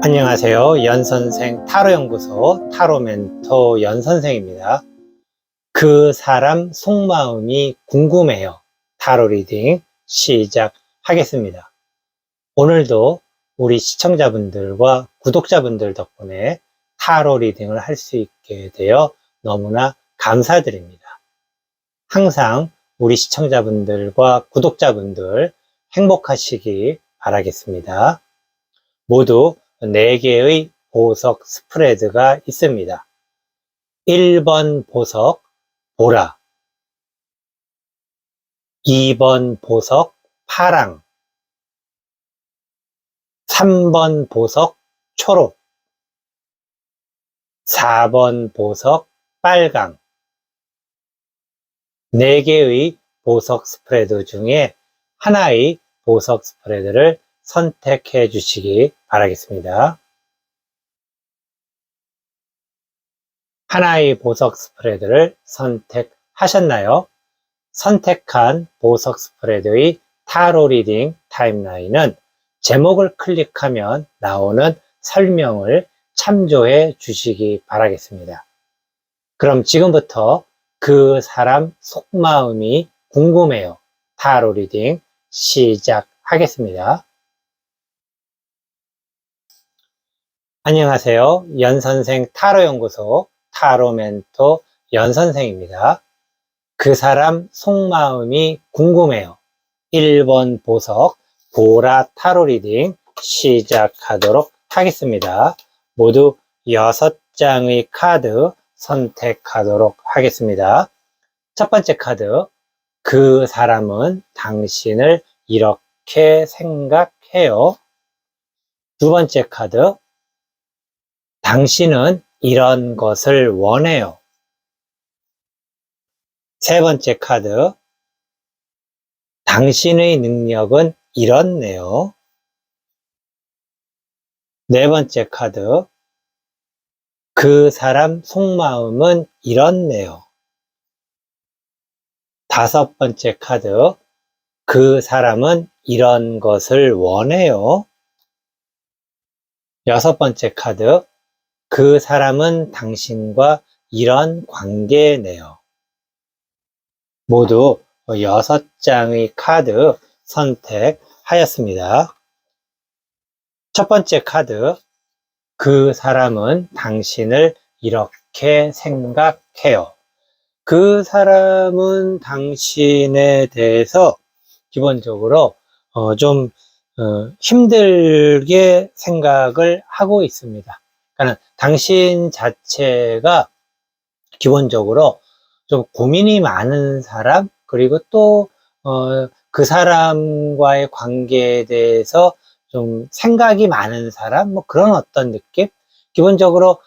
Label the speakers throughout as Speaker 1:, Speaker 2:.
Speaker 1: 안녕하세요. 연선생 타로연구소 타로멘토 연선생입니다. 그 사람 속마음이 궁금해요. 타로 리딩 시작하겠습니다. 오늘도 우리 시청자분들과 구독자분들 덕분에 타로 리딩을 할 수 있게 되어 너무나 감사드립니다. 항상 우리 시청자분들과 구독자분들 행복하시기 바라겠습니다. 모두 4개의 보석 스프레드가 있습니다. 1번 보석 보라, 2번 보석 파랑, 3번 보석 초록, 4번 보석 빨강. 4개의 보석 스프레드 중에 하나의 보석 스프레드를 선택해 주시기 바라겠습니다. 하나의 보석 스프레드를 선택하셨나요? 선택한 보석 스프레드의 타로 리딩 타임라인은 제목을 클릭하면 나오는 설명을 참조해 주시기 바라겠습니다. 그럼 지금부터 그 사람 속마음이 궁금해요. 타로 리딩 시작하겠습니다. 안녕하세요. 연선생 타로연구소 타로멘토 연선생입니다. 그 사람 속마음이 궁금해요. 1번 보석 보라 타로 리딩 시작하도록 하겠습니다. 모두 6장의 카드 선택하도록 하겠습니다. 첫 번째 카드, 그 사람은 당신을 이렇게 생각해요. 두 번째 카드, 당신은 이런 것을 원해요. 세 번째 카드, 당신의 능력은 이렇네요. 네 번째 카드, 그 사람 속마음은 이렇네요. 다섯 번째 카드, 그 사람은 이런 것을 원해요. 여섯 번째 카드, 그 사람은 당신과 이런 관계네요. 모두 6장의 카드 선택하였습니다. 첫 번째 카드, 그 사람은 당신을 이렇게 생각해요. 그 사람은 당신에 대해서 기본적으로 좀 힘들게 생각을 하고 있습니다. 그러니까 당신 자체가 기본적으로 좀 고민이 많은 사람, 그리고 또 그 사람과의 관계에 대해서 좀 생각이 많은 사람, 뭐 그런 어떤 느낌? 기본적으로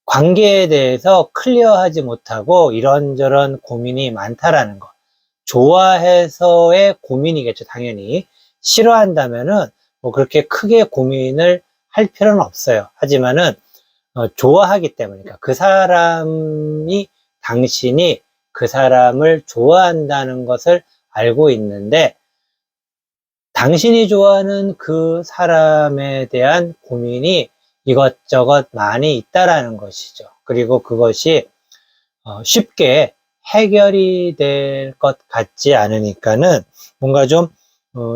Speaker 1: 관계에 대해서 클리어하지 못하고 이런저런 고민이 많다라는 것. 좋아해서의 고민이겠죠, 당연히. 싫어한다면은 뭐 그렇게 크게 고민을 할 필요는 없어요. 하지만은 좋아하기 때문에, 그러니까 그 사람이, 당신이 그 사람을 좋아한다는 것을 알고 있는데, 당신이 좋아하는 그 사람에 대한 고민이 이것저것 많이 있다라는 것이죠. 그리고 그것이 쉽게 해결이 될 것 같지 않으니까는 뭔가 좀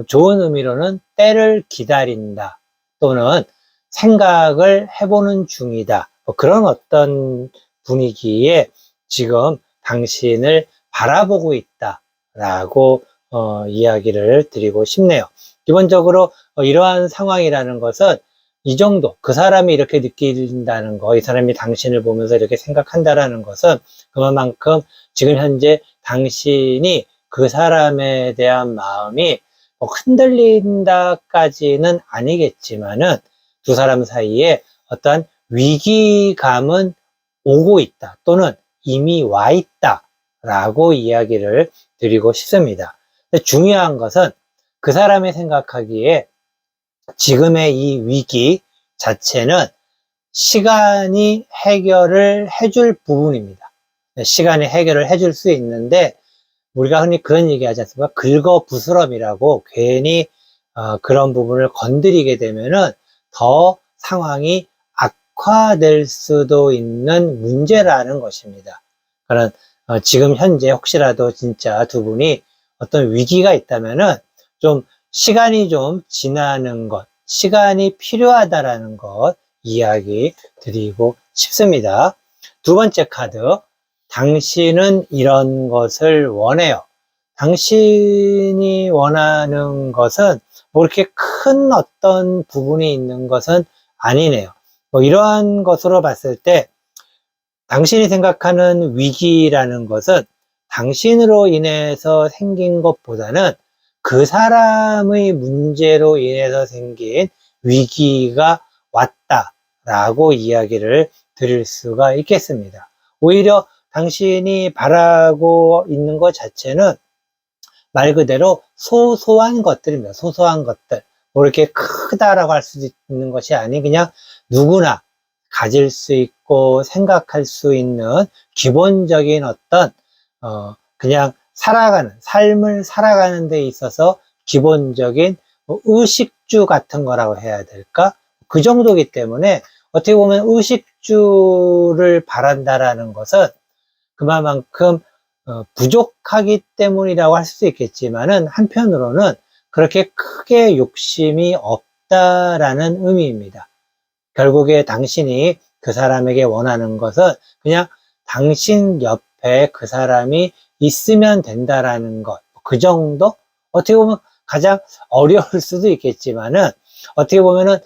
Speaker 1: 좋은 의미로는 때를 기다린다, 또는 생각을 해보는 중이다, 뭐 그런 어떤 분위기에 지금 당신을 바라보고 있다라고 이야기를 드리고 싶네요. 기본적으로 이러한 상황이라는 것은 이 정도, 그 사람이 이렇게 느낀다는 거, 이 사람이 당신을 보면서 이렇게 생각한다라는 것은 그만큼 지금 현재 당신이 그 사람에 대한 마음이 흔들린다까지는 아니겠지만은 두 사람 사이에 어떤 위기감은 오고 있다, 또는 이미 와 있다 라고 이야기를 드리고 싶습니다. 근데 중요한 것은 그 사람이 생각하기에 지금의 이 위기 자체는 시간이 해결을 해줄 부분입니다. 시간이 해결을 해줄 수 있는데, 우리가 흔히 그런 얘기 하지 않습니까? 긁어부스럼이라고. 괜히 그런 부분을 건드리게 되면은 더 상황이 악화될 수도 있는 문제라는 것입니다. 그런 지금 현재 혹시라도 진짜 두 분이 어떤 위기가 있다면은 좀 시간이 좀 지나는 것, 시간이 필요하다라는 것 이야기 드리고 싶습니다. 두 번째 카드, 당신은 이런 것을 원해요. 당신이 원하는 것은 뭐 이렇게 큰 어떤 부분이 있는 것은 아니네요. 뭐 이러한 것으로 봤을 때 당신이 생각하는 위기라는 것은 당신으로 인해서 생긴 것보다는 그 사람의 문제로 인해서 생긴 위기가 왔다라고 이야기를 드릴 수가 있겠습니다. 오히려 당신이 바라고 있는 것 자체는 말 그대로 소소한 것들입니다. 소소한 것들. 뭐 이렇게 크다라고 할 수도 있는 것이 아닌 그냥 누구나 가질 수 있고 생각할 수 있는 기본적인 어떤 그냥 삶을 살아가는 데 있어서 기본적인 의식주 같은 거라고 해야 될까? 그 정도이기 때문에 어떻게 보면 의식주를 바란다라는 것은 그만큼 부족하기 때문이라고 할 수도 있겠지만은 한편으로는 그렇게 크게 욕심이 없다라는 의미입니다. 결국에 당신이 그 사람에게 원하는 것은 그냥 당신 옆에 그 사람이 있으면 된다라는 것. 그 정도? 어떻게 보면 가장 어려울 수도 있겠지만은 어떻게 보면은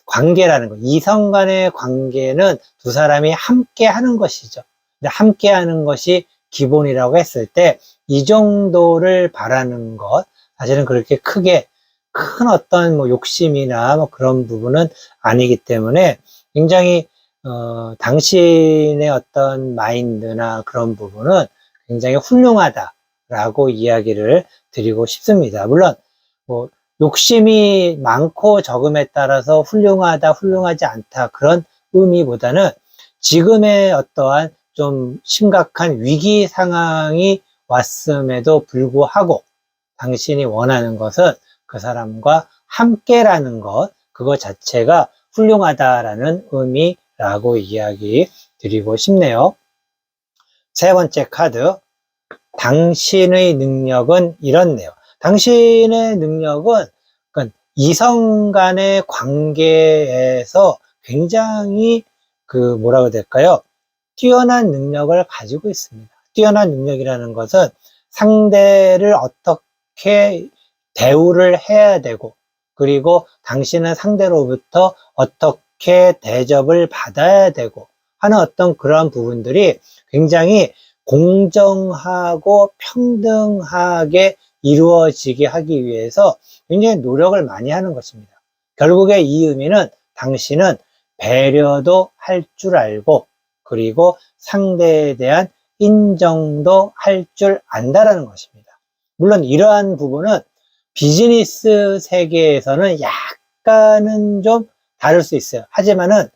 Speaker 1: 관계라는 것, 이성 간의 관계는 두 사람이 함께 하는 것이죠. 근데 함께 하는 것이 기본이라고 했을 때 이 정도를 바라는 것, 사실은 그렇게 크게 큰 어떤 뭐 욕심이나 뭐 그런 부분은 아니기 때문에 굉장히 당신의 어떤 마인드나 그런 부분은 굉장히 훌륭하다라고 이야기를 드리고 싶습니다. 물론 뭐 욕심이 많고 적음에 따라서 훌륭하다, 훌륭하지 않다 그런 의미보다는 지금의 어떠한 좀 심각한 위기 상황이 왔음에도 불구하고 당신이 원하는 것은 그 사람과 함께라는 것, 그거 자체가 훌륭하다라는 의미라고 이야기 드리고 싶네요. 세 번째 카드, 당신의 능력은 이렇네요. 당신의 능력은 이성 간의 관계에서 굉장히 뭐라고 해야 될까요? 뛰어난 능력을 가지고 있습니다. 뛰어난 능력이라는 것은 상대를 어떻게 대우를 해야 되고, 그리고 당신은 상대로부터 어떻게 대접을 받아야 되고 하는 어떤 그런 부분들이 굉장히 공정하고 평등하게 이루어지게 하기 위해서 굉장히 노력을 많이 하는 것입니다. 결국에 이 의미는 당신은 배려도 할 줄 알고, 그리고 상대에 대한 인정도 할 줄 안다라는 것입니다. 물론 이러한 부분은 비즈니스 세계에서는 약간은 좀 다를 수 있어요. 하지만은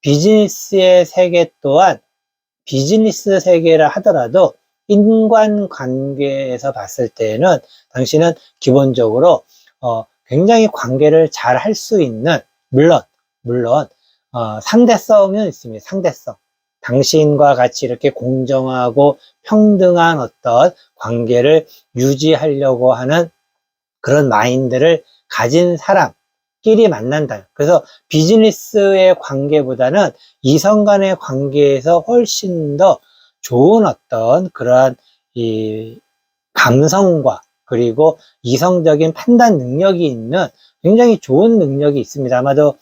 Speaker 1: 비즈니스의 세계 또한 비즈니스 세계라 하더라도 인간관계에서 봤을 때는 당신은 기본적으로 굉장히 관계를 잘 할 수 있는, 물론 상대성은 있습니다. 상대성. 당신과 같이 이렇게 공정하고 평등한 어떤 관계를 유지하려고 하는 그런 마인드를 가진 사람끼리 만난다. 그래서 비즈니스의 관계보다는 이성 간의 관계에서 훨씬 더 좋은 어떤 그러한 이 감성과 그리고 이성적인 판단 능력이 있는 굉장히 좋은 능력이 있습니다. 아마도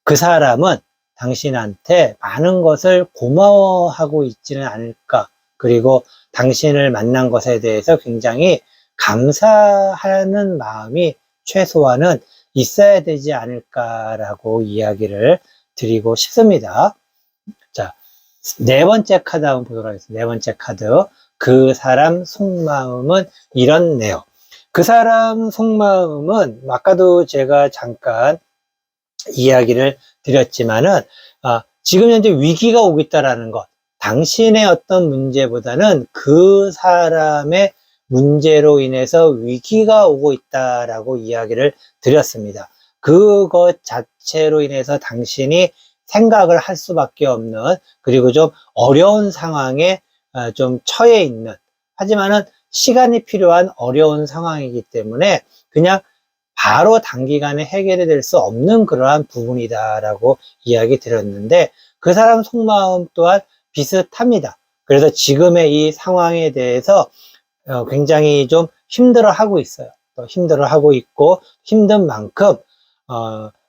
Speaker 1: 그 사람은 당신한테 많은 것을 고마워하고 있지는 않을까. 그리고 당신을 만난 것에 대해서 굉장히 감사하는 마음이 최소한은 있어야 되지 않을까라고 이야기를 드리고 싶습니다. 자, 네 번째 카드 한번 보도록 하겠습니다. 네 번째 카드. 그 사람 속마음은 이렇네요. 그 사람 속마음은 아까도 제가 잠깐 이야기를 드렸지만은 지금 현재 위기가 오고 있다라는 것, 당신의 어떤 문제보다는 그 사람의 문제로 인해서 위기가 오고 있다라고 이야기를 드렸습니다. 그것 자체로 인해서 당신이 생각을 할 수밖에 없는, 그리고 좀 어려운 상황에 좀 처해 있는, 하지만은 시간이 필요한 어려운 상황이기 때문에 그냥 바로 단기간에 해결이 될 수 없는 그러한 부분이다라고 이야기 드렸는데, 그 사람 속마음 또한 비슷합니다. 그래서 지금의 이 상황에 대해서 굉장히 좀 힘들어하고 있어요. 또 힘들어하고 있고, 힘든 만큼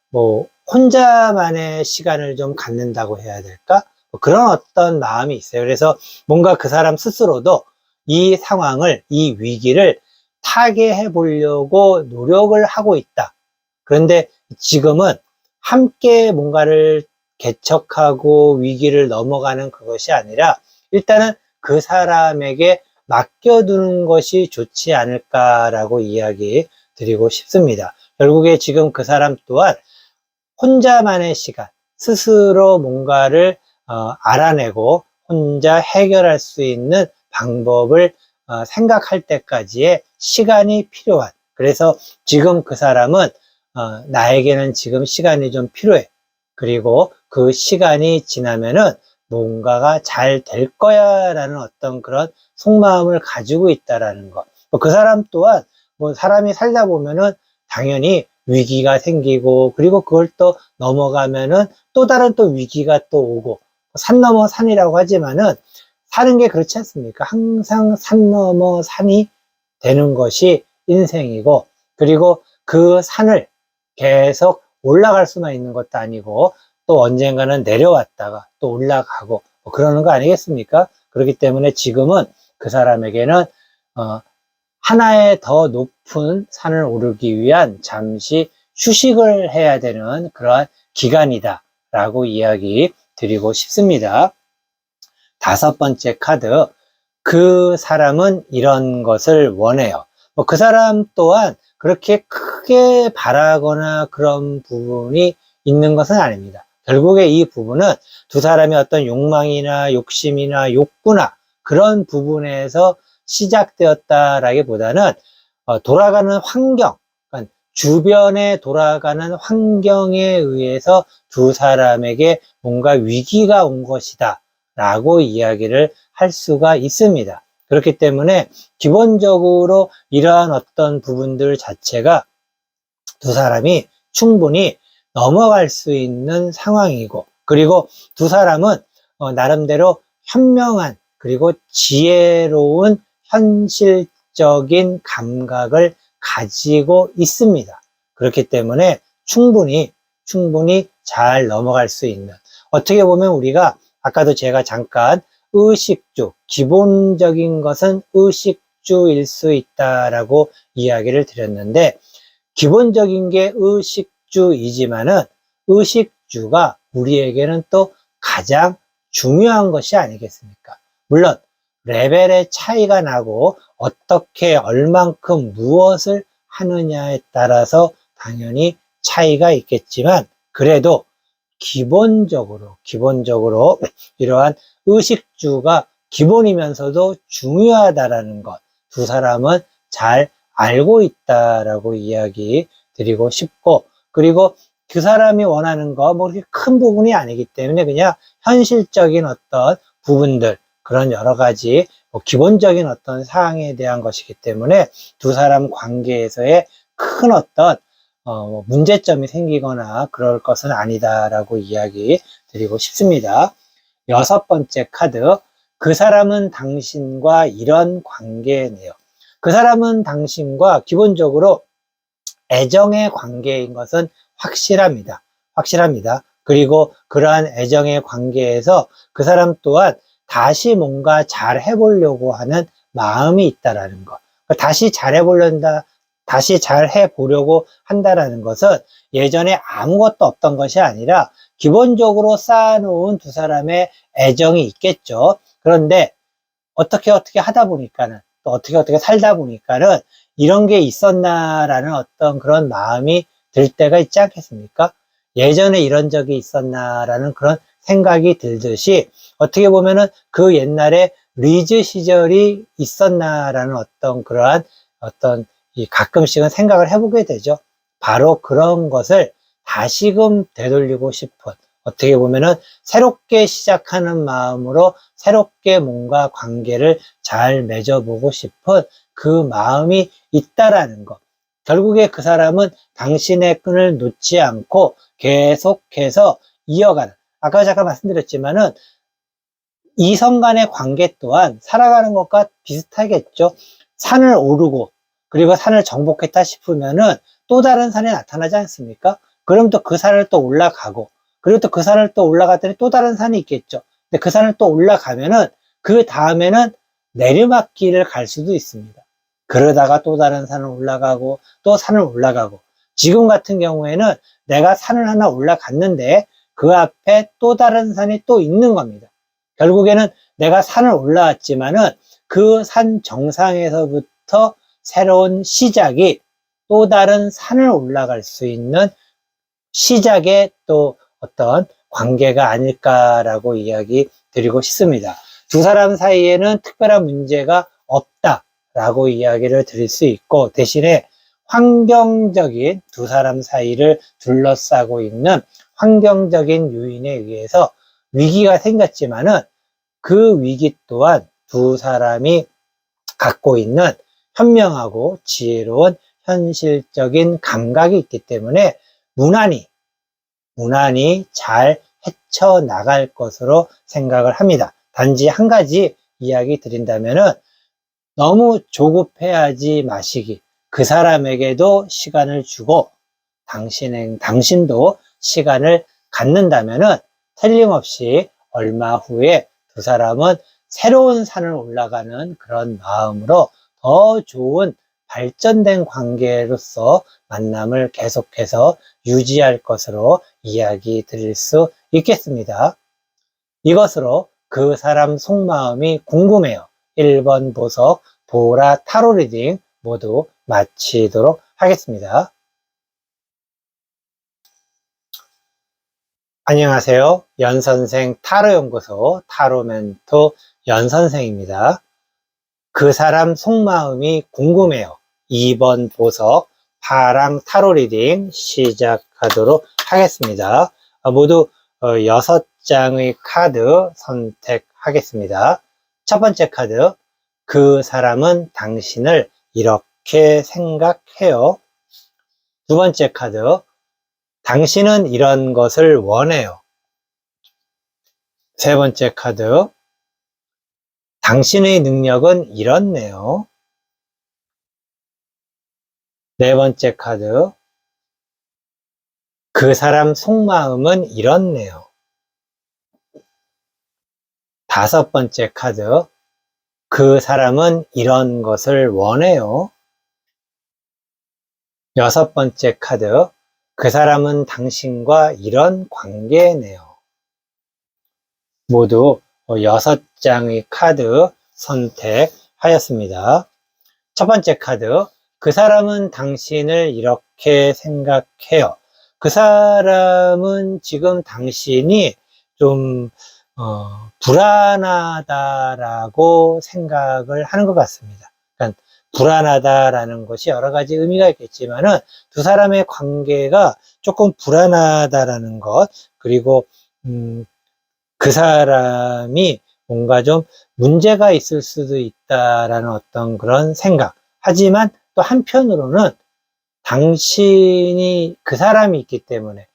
Speaker 1: 뭐 혼자만의 시간을 좀 갖는다고 해야 될까? 뭐 그런 어떤 마음이 있어요. 그래서 뭔가 그 사람 스스로도 이 상황을, 이 위기를 타개해 보려고 노력을 하고 있다. 그런데 지금은 함께 뭔가를 개척하고 위기를 넘어가는 그것이 아니라 일단은 그 사람에게 맡겨두는 것이 좋지 않을까라고 이야기 드리고 싶습니다. 결국에 지금 그 사람 또한 혼자만의 시간, 스스로 뭔가를 알아내고 혼자 해결할 수 있는 방법을 생각할 때까지의 시간이 필요한, 그래서 지금 그 사람은 나에게는 지금 시간이 좀 필요해. 그리고 그 시간이 지나면은 뭔가가 잘 될 거야 라는 어떤 그런 속마음을 가지고 있다라는 것. 그 사람 또한 뭐 사람이 살다 보면은 당연히 위기가 생기고, 그리고 그걸 또 넘어가면은 또 다른 또 위기가 또 오고, 산 넘어 산이라고 하지만은 사는 게 그렇지 않습니까? 항상 산 넘어 산이 되는 것이 인생이고, 그리고 그 산을 계속 올라갈 수만 있는 것도 아니고 또 언젠가는 내려왔다가 또 올라가고 뭐 그러는 거 아니겠습니까? 그렇기 때문에 지금은 그 사람에게는 하나의 더 높은 산을 오르기 위한 잠시 휴식을 해야 되는 그러한 기간이다 라고 이야기 드리고 싶습니다. 5번째 카드, 그 사람은 이런 것을 원해요. 뭐 그 사람 또한 그렇게 크게 바라거나 그런 부분이 있는 것은 아닙니다. 결국에 이 부분은 두 사람의 어떤 욕망이나 욕심이나 욕구나 그런 부분에서 시작되었다라기보다는 돌아가는 환경, 그러니까 주변에 돌아가는 환경에 의해서 두 사람에게 뭔가 위기가 온 것이다 라고 이야기를 할 수가 있습니다. 그렇기 때문에 기본적으로 이러한 어떤 부분들 자체가 두 사람이 충분히 넘어갈 수 있는 상황이고, 그리고 두 사람은 나름대로 현명한 그리고 지혜로운 현실적인 감각을 가지고 있습니다. 그렇기 때문에 충분히 잘 넘어갈 수 있는, 어떻게 보면 우리가 아까도 제가 잠깐 의식주, 기본적인 것은 의식주일 수 있다라고 이야기를 드렸는데, 기본적인 게 의식주이지만은 의식주가 우리에게는 또 가장 중요한 것이 아니겠습니까? 물론 레벨의 차이가 나고 어떻게 얼만큼 무엇을 하느냐에 따라서 당연히 차이가 있겠지만, 그래도 기본적으로 이러한 의식주가 기본이면서도 중요하다라는 것, 두 사람은 잘 알고 있다라고 이야기 드리고 싶고, 그리고 그 사람이 원하는 거 뭐 그렇게 큰 부분이 아니기 때문에 그냥 현실적인 어떤 부분들, 그런 여러 가지 기본적인 어떤 사항에 대한 것이기 때문에 두 사람 관계에서의 큰 어떤 문제점이 생기거나 그럴 것은 아니다라고 이야기 드리고 싶습니다. 6번째 카드, 그 사람은 당신과 이런 관계네요. 그 사람은 당신과 기본적으로 애정의 관계인 것은 확실합니다. 그리고 그러한 애정의 관계에서 그 사람 또한 다시 뭔가 잘 해보려고 하는 마음이 있다라는 것. 다시 잘 해보려고 한다라는 것은 예전에 아무것도 없던 것이 아니라 기본적으로 쌓아놓은 두 사람의 애정이 있겠죠. 그런데 어떻게 하다 보니까는, 또 어떻게 살다 보니까는 이런 게 있었나라는 어떤 그런 마음이 들 때가 있지 않겠습니까? 예전에 이런 적이 있었나라는 그런 생각이 들듯이, 어떻게 보면은 그 옛날에 리즈 시절이 있었나라는 어떤 그러한 어떤 가끔씩은 생각을 해보게 되죠. 바로 그런 것을 다시금 되돌리고 싶은, 어떻게 보면은 새롭게 시작하는 마음으로 새롭게 뭔가 관계를 잘 맺어보고 싶은 그 마음이 있다라는 것. 결국에 그 사람은 당신의 끈을 놓지 않고 계속해서 이어가는, 아까 잠깐 말씀드렸지만은 이성 간의 관계 또한 살아가는 것과 비슷하겠죠. 산을 오르고 그리고 산을 정복했다 싶으면은 또 다른 산이 나타나지 않습니까? 그럼 또 그 산을 또 올라가고, 그리고 또 그 산을 또 올라갔더니 또 다른 산이 있겠죠. 근데 그 산을 또 올라가면은 그 다음에는 내리막길을 갈 수도 있습니다. 그러다가 또 다른 산을 올라가고 또 산을 올라가고, 지금 같은 경우에는 내가 산을 하나 올라갔는데 그 앞에 또 다른 산이 또 있는 겁니다. 결국에는 내가 산을 올라왔지만은 그 산 정상에서부터 새로운 시작이 또 다른 산을 올라갈 수 있는 시작의 또 어떤 관계가 아닐까라고 이야기 드리고 싶습니다. 두 사람 사이에는 특별한 문제가 없다라고 이야기를 드릴 수 있고, 대신에 환경적인, 두 사람 사이를 둘러싸고 있는 환경적인 요인에 의해서 위기가 생겼지만은 그 위기 또한 두 사람이 갖고 있는 현명하고 지혜로운 현실적인 감각이 있기 때문에 무난히 잘 헤쳐나갈 것으로 생각을 합니다. 단지 한 가지 이야기 드린다면은 너무 조급해하지 마시기. 그 사람에게도 시간을 주고 당신도 시간을 갖는다면은 틀림없이 얼마 후에 두 사람은 새로운 산을 올라가는 그런 마음으로 더 좋은 발전된 관계로서 만남을 계속해서 유지할 것으로 이야기 드릴 수 있겠습니다. 이것으로 그 사람 속마음이 궁금해요. 1번 보석 보라 타로 리딩 모두 마치도록 하겠습니다. 안녕하세요. 연선생 타로연구소 타로멘토 연선생입니다. 그 사람 속마음이 궁금해요. 2번 보석 파랑 타로 리딩 시작하도록 하겠습니다. 모두 6장의 카드 선택하겠습니다. 첫 번째 카드, 그 사람은 당신을 이렇게 생각해요. 두 번째 카드, 당신은 이런 것을 원해요. 세 번째 카드, 당신의 능력은 이렇네요. 네 번째 카드, 그 사람 속마음은 이렇네요. 다섯 번째 카드, 그 사람은 이런 것을 원해요. 여섯 번째 카드, 그 사람은 당신과 이런 관계네요. 모두 6장의 카드 선택하였습니다. 첫 번째 카드, 그 사람은 당신을 이렇게 생각해요. 그 사람은 지금 당신이 좀 불안하다라고 생각을 하는 것 같습니다. 그러니까 불안하다라는 것이 여러 가지 의미가 있겠지만은 두 사람의 관계가 조금 불안하다라는 것, 그리고 그 사람이 뭔가 좀 문제가 있을 수도 있다라는 어떤 그런 생각. 하지만 또 한편으로는 당신이 그 사람이 있기 때문에,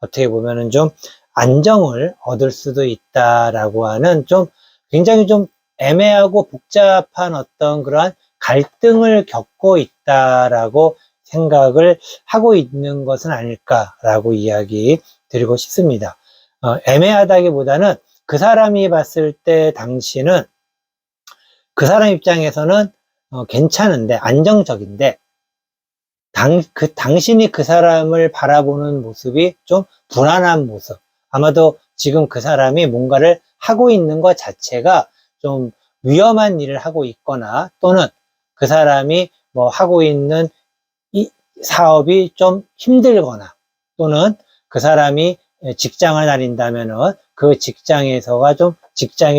Speaker 1: 어떻게 보면은 좀 안정을 얻을 수도 있다라고 하는 좀 굉장히 좀 애매하고 복잡한 어떤 그러한 갈등을 겪고 있다라고 생각을 하고 있는 것은 아닐까라고 이야기 드리고 싶습니다. 애매하다기보다는 그 사람이 봤을 때 당신은 그 사람 입장에서는 괜찮은데, 안정적인데, 당신이 그 사람을 바라보는 모습이 좀 불안한 모습. 아마도 지금 그 사람이 뭔가를 하고 있는 것 자체가 좀 위험한 일을 하고 있거나, 또는 그 사람이 뭐 하고 있는 이 사업이 좀 힘들거나, 또는 그 사람이 직장을 다닌다면은 그 직장이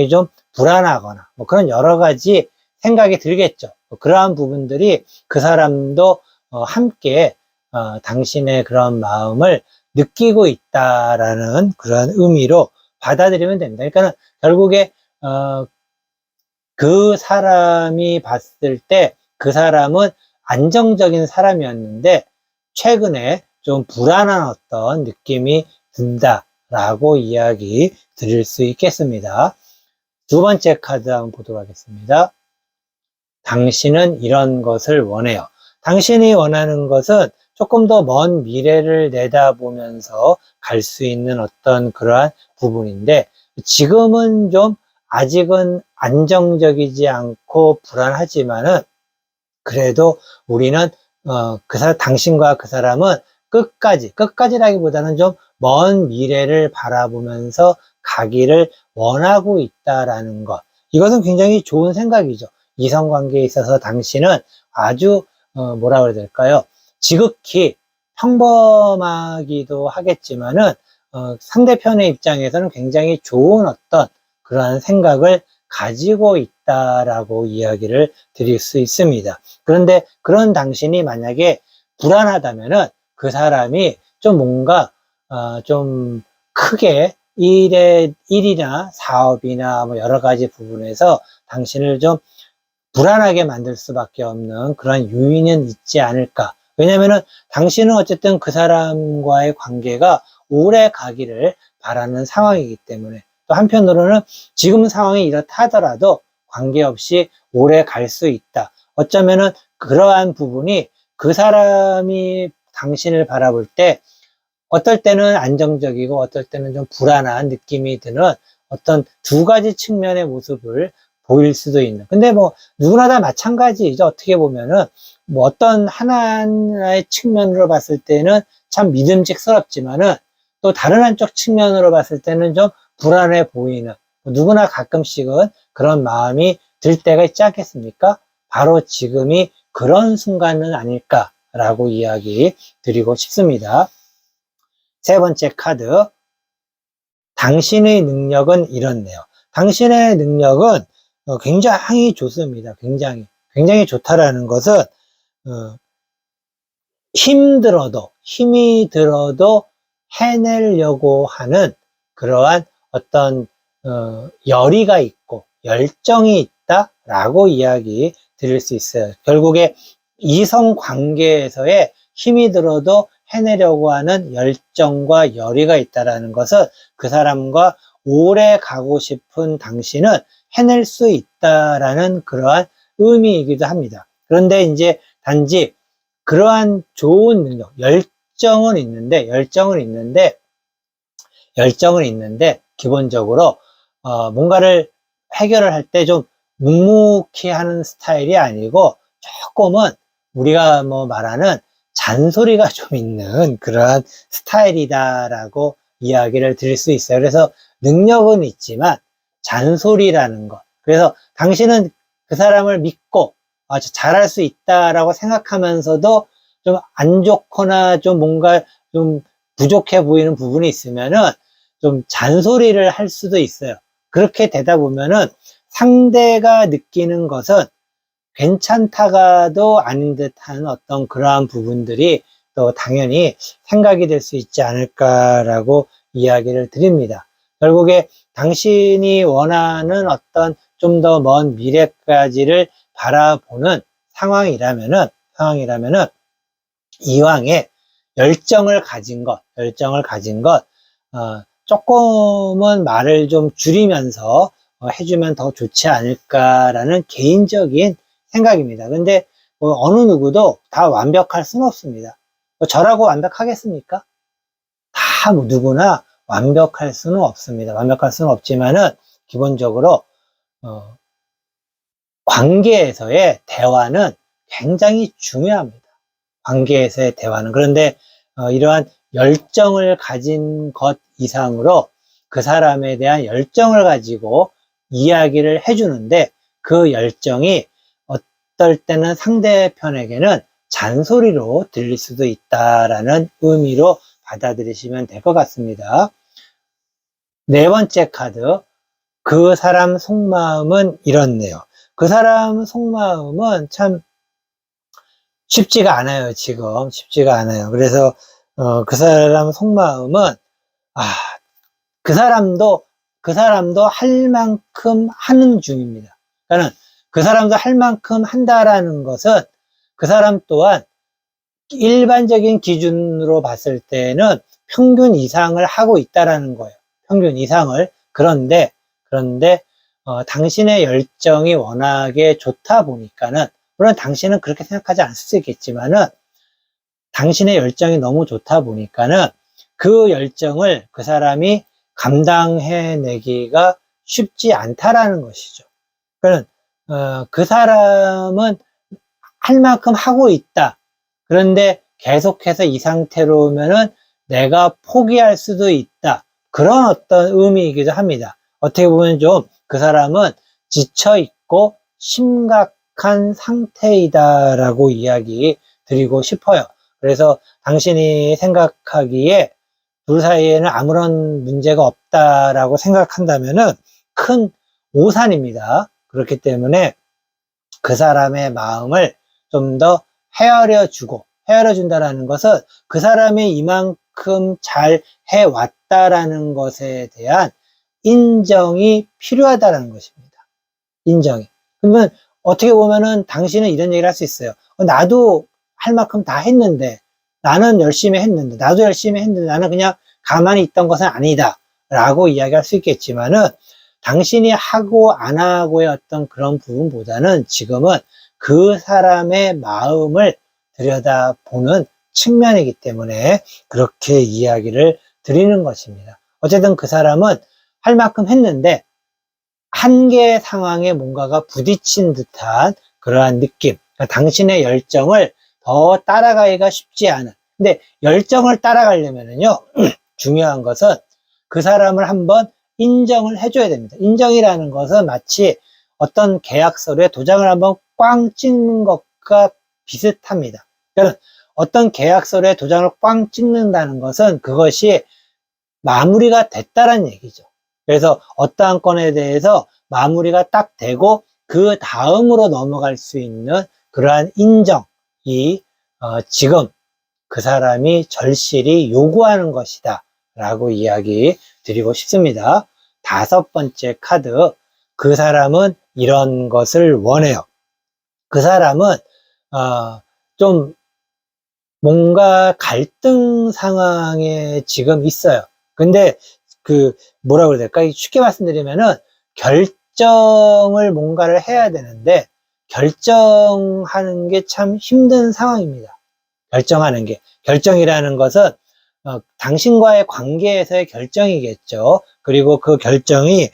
Speaker 1: 좀 불안하거나, 뭐 그런 여러 가지 생각이 들겠죠. 그러한 부분들이 그 사람도 함께 당신의 그런 마음을 느끼고 있다라는 그런 의미로 받아들이면 됩니다. 그러니까 결국에 그 사람이 봤을 때 그 사람은 안정적인 사람이었는데 최근에 좀 불안한 어떤 느낌이 든다라고 이야기 드릴 수 있겠습니다. 두 번째 카드 한번 보도록 하겠습니다. 당신은 이런 것을 원해요. 당신이 원하는 것은 조금 더 먼 미래를 내다보면서 갈 수 있는 어떤 그러한 부분인데, 지금은 좀 아직은 안정적이지 않고 불안하지만은 그래도 우리는 당신과 그 사람은 끝까지라기보다는 좀 먼 미래를 바라보면서 가기를 원하고 있다라는 것. 이것은 굉장히 좋은 생각이죠. 이성관계에 있어서 당신은 아주 뭐라 그래야 될까요? 지극히 평범하기도 하겠지만은 상대편의 입장에서는 굉장히 좋은 어떤 그러한 생각을 가지고 있다라고 이야기를 드릴 수 있습니다. 그런데 그런 당신이 만약에 불안하다면은 그 사람이 좀 뭔가 좀 크게 일이나 사업이나 뭐 여러 가지 부분에서 당신을 좀 불안하게 만들 수밖에 없는 그런 요인은 있지 않을까. 왜냐면은 당신은 어쨌든 그 사람과의 관계가 오래 가기를 바라는 상황이기 때문에, 또 한편으로는 지금 상황이 이렇다 하더라도 관계없이 오래 갈 수 있다. 어쩌면은 그러한 부분이 그 사람이 당신을 바라볼 때 어떨 때는 안정적이고 어떨 때는 좀 불안한 느낌이 드는 어떤 두 가지 측면의 모습을 보일 수도 있는. 근데 뭐 누구나 다 마찬가지죠. 어떻게 보면은 뭐 어떤 하나의 측면으로 봤을 때는 참 믿음직스럽지만은 또 다른 한쪽 측면으로 봤을 때는 좀 불안해 보이는, 누구나 가끔씩은 그런 마음이 들 때가 있지 않겠습니까? 바로 지금이 그런 순간은 아닐까라고 이야기 드리고 싶습니다. 세 번째 카드, 당신의 능력은 이렇네요. 당신의 능력은 굉장히 좋습니다. 굉장히 좋다라는 것은 힘이 들어도 해내려고 하는 그러한 어떤 열의가 있고 열정이 있다라고 이야기 드릴 수 있어요. 결국에 이성 관계에서의 힘이 들어도 해내려고 하는 열정과 열의가 있다라는 것은 그 사람과 오래 가고 싶은 당신은 해낼 수 있다라는 그러한 의미이기도 합니다. 그런데 이제 단지 그러한 좋은 능력, 열정은 있는데 기본적으로 뭔가를 해결을 할 때 좀 묵묵히 하는 스타일이 아니고 조금은 우리가 뭐 말하는 잔소리가 좀 있는 그러한 스타일이다라고 이야기를 드릴 수 있어요. 그래서 능력은 있지만 잔소리라는 것. 그래서 당신은 그 사람을 믿고 잘할 수 있다라고 생각하면서도 좀 안 좋거나 좀 뭔가 좀 부족해 보이는 부분이 있으면은 좀 잔소리를 할 수도 있어요. 그렇게 되다 보면은 상대가 느끼는 것은 괜찮다가도 아닌 듯한 어떤 그러한 부분들이 또 당연히 생각이 될 수 있지 않을까라고 이야기를 드립니다. 결국에 당신이 원하는 어떤 좀 더 먼 미래까지를 바라보는 상황이라면은 이왕에 열정을 가진 것, 조금은 말을 좀 줄이면서 해주면 더 좋지 않을까라는 개인적인 생각입니다. 근데 뭐 어느 누구도 다 완벽할 수는 없습니다. 뭐 저라고 완벽하겠습니까? 다 뭐 누구나 완벽할 수는 없습니다. 완벽할 수는 없지만은 기본적으로 관계에서의 대화는 굉장히 중요합니다. 관계에서의 대화는. 그런데 이러한 열정을 가진 것 이상으로 그 사람에 대한 열정을 가지고 이야기를 해주는데 그 열정이 어떨 때는 상대편에게는 잔소리로 들릴 수도 있다라는 의미로 받아들이시면 될 것 같습니다. 네 번째 카드, 그 사람 속마음은 이렇네요. 그 사람 속마음은 참 쉽지가 않아요, 지금. 쉽지가 않아요. 그래서, 그 사람 속마음은, 아, 그 사람도, 그 사람도 할 만큼 하는 중입니다. 그러니까 그 사람도 할 만큼 한다라는 것은 그 사람 또한 일반적인 기준으로 봤을 때는 평균 이상을 하고 있다라는 거예요. 평균 이상을. 그런데, 당신의 열정이 워낙에 좋다 보니까는, 물론 당신은 그렇게 생각하지 않을 수 있겠지만은, 당신의 열정이 너무 좋다 보니까는 그 열정을 그 사람이 감당해내기가 쉽지 않다라는 것이죠. 그 사람은 할 만큼 하고 있다. 그런데 계속해서 이 상태로면은 내가 포기할 수도 있다. 그런 어떤 의미이기도 합니다. 어떻게 보면 좀 그 사람은 지쳐 있고 심각한 상태이다라고 이야기 드리고 싶어요. 그래서 당신이 생각하기에 둘 사이에는 아무런 문제가 없다라고 생각한다면은 큰 오산입니다. 그렇기 때문에 그 사람의 마음을 좀 더 헤아려 준다라는 것은 그 사람이 이만큼 잘 해왔다라는 것에 대한 인정이 필요하다는 것입니다. 인정이. 그러면 어떻게 보면은 당신은 이런 얘기를 할 수 있어요. 나도 할 만큼 다 했는데, 나는 열심히 했는데, 나도 열심히 했는데, 나는 그냥 가만히 있던 것은 아니다. 라고 이야기할 수 있겠지만은, 당신이 하고 안 하고의 어떤 그런 부분보다는 지금은 그 사람의 마음을 들여다보는 측면이기 때문에 그렇게 이야기를 드리는 것입니다. 어쨌든 그 사람은 할 만큼 했는데, 한계 상황에 뭔가가 부딪힌 듯한 그러한 느낌. 그러니까 당신의 열정을 더 따라가기가 쉽지 않은. 근데 열정을 따라가려면요, 중요한 것은 그 사람을 한번 인정을 해줘야 됩니다. 인정이라는 것은 마치 어떤 계약서에 도장을 한번 꽝 찍는 것과 비슷합니다. 그러니까 어떤 계약서에 도장을 꽝 찍는다는 것은 그것이 마무리가 됐다는 얘기죠. 그래서 어떠한 건에 대해서 마무리가 딱 되고 그 다음으로 넘어갈 수 있는 그러한 인정이 지금 그 사람이 절실히 요구하는 것이다 라고 이야기 드리고 싶습니다. 5번째 카드, 그 사람은 이런 것을 원해요. 그 사람은 좀 뭔가 갈등 상황에 지금 있어요. 근데 뭐라고 해야 될까? 쉽게 말씀드리면은 결정을 뭔가를 해야 되는데 결정하는 게 참 힘든 상황입니다. 결정하는 게. 결정이라는 것은 당신과의 관계에서의 결정이겠죠. 그리고 그 결정이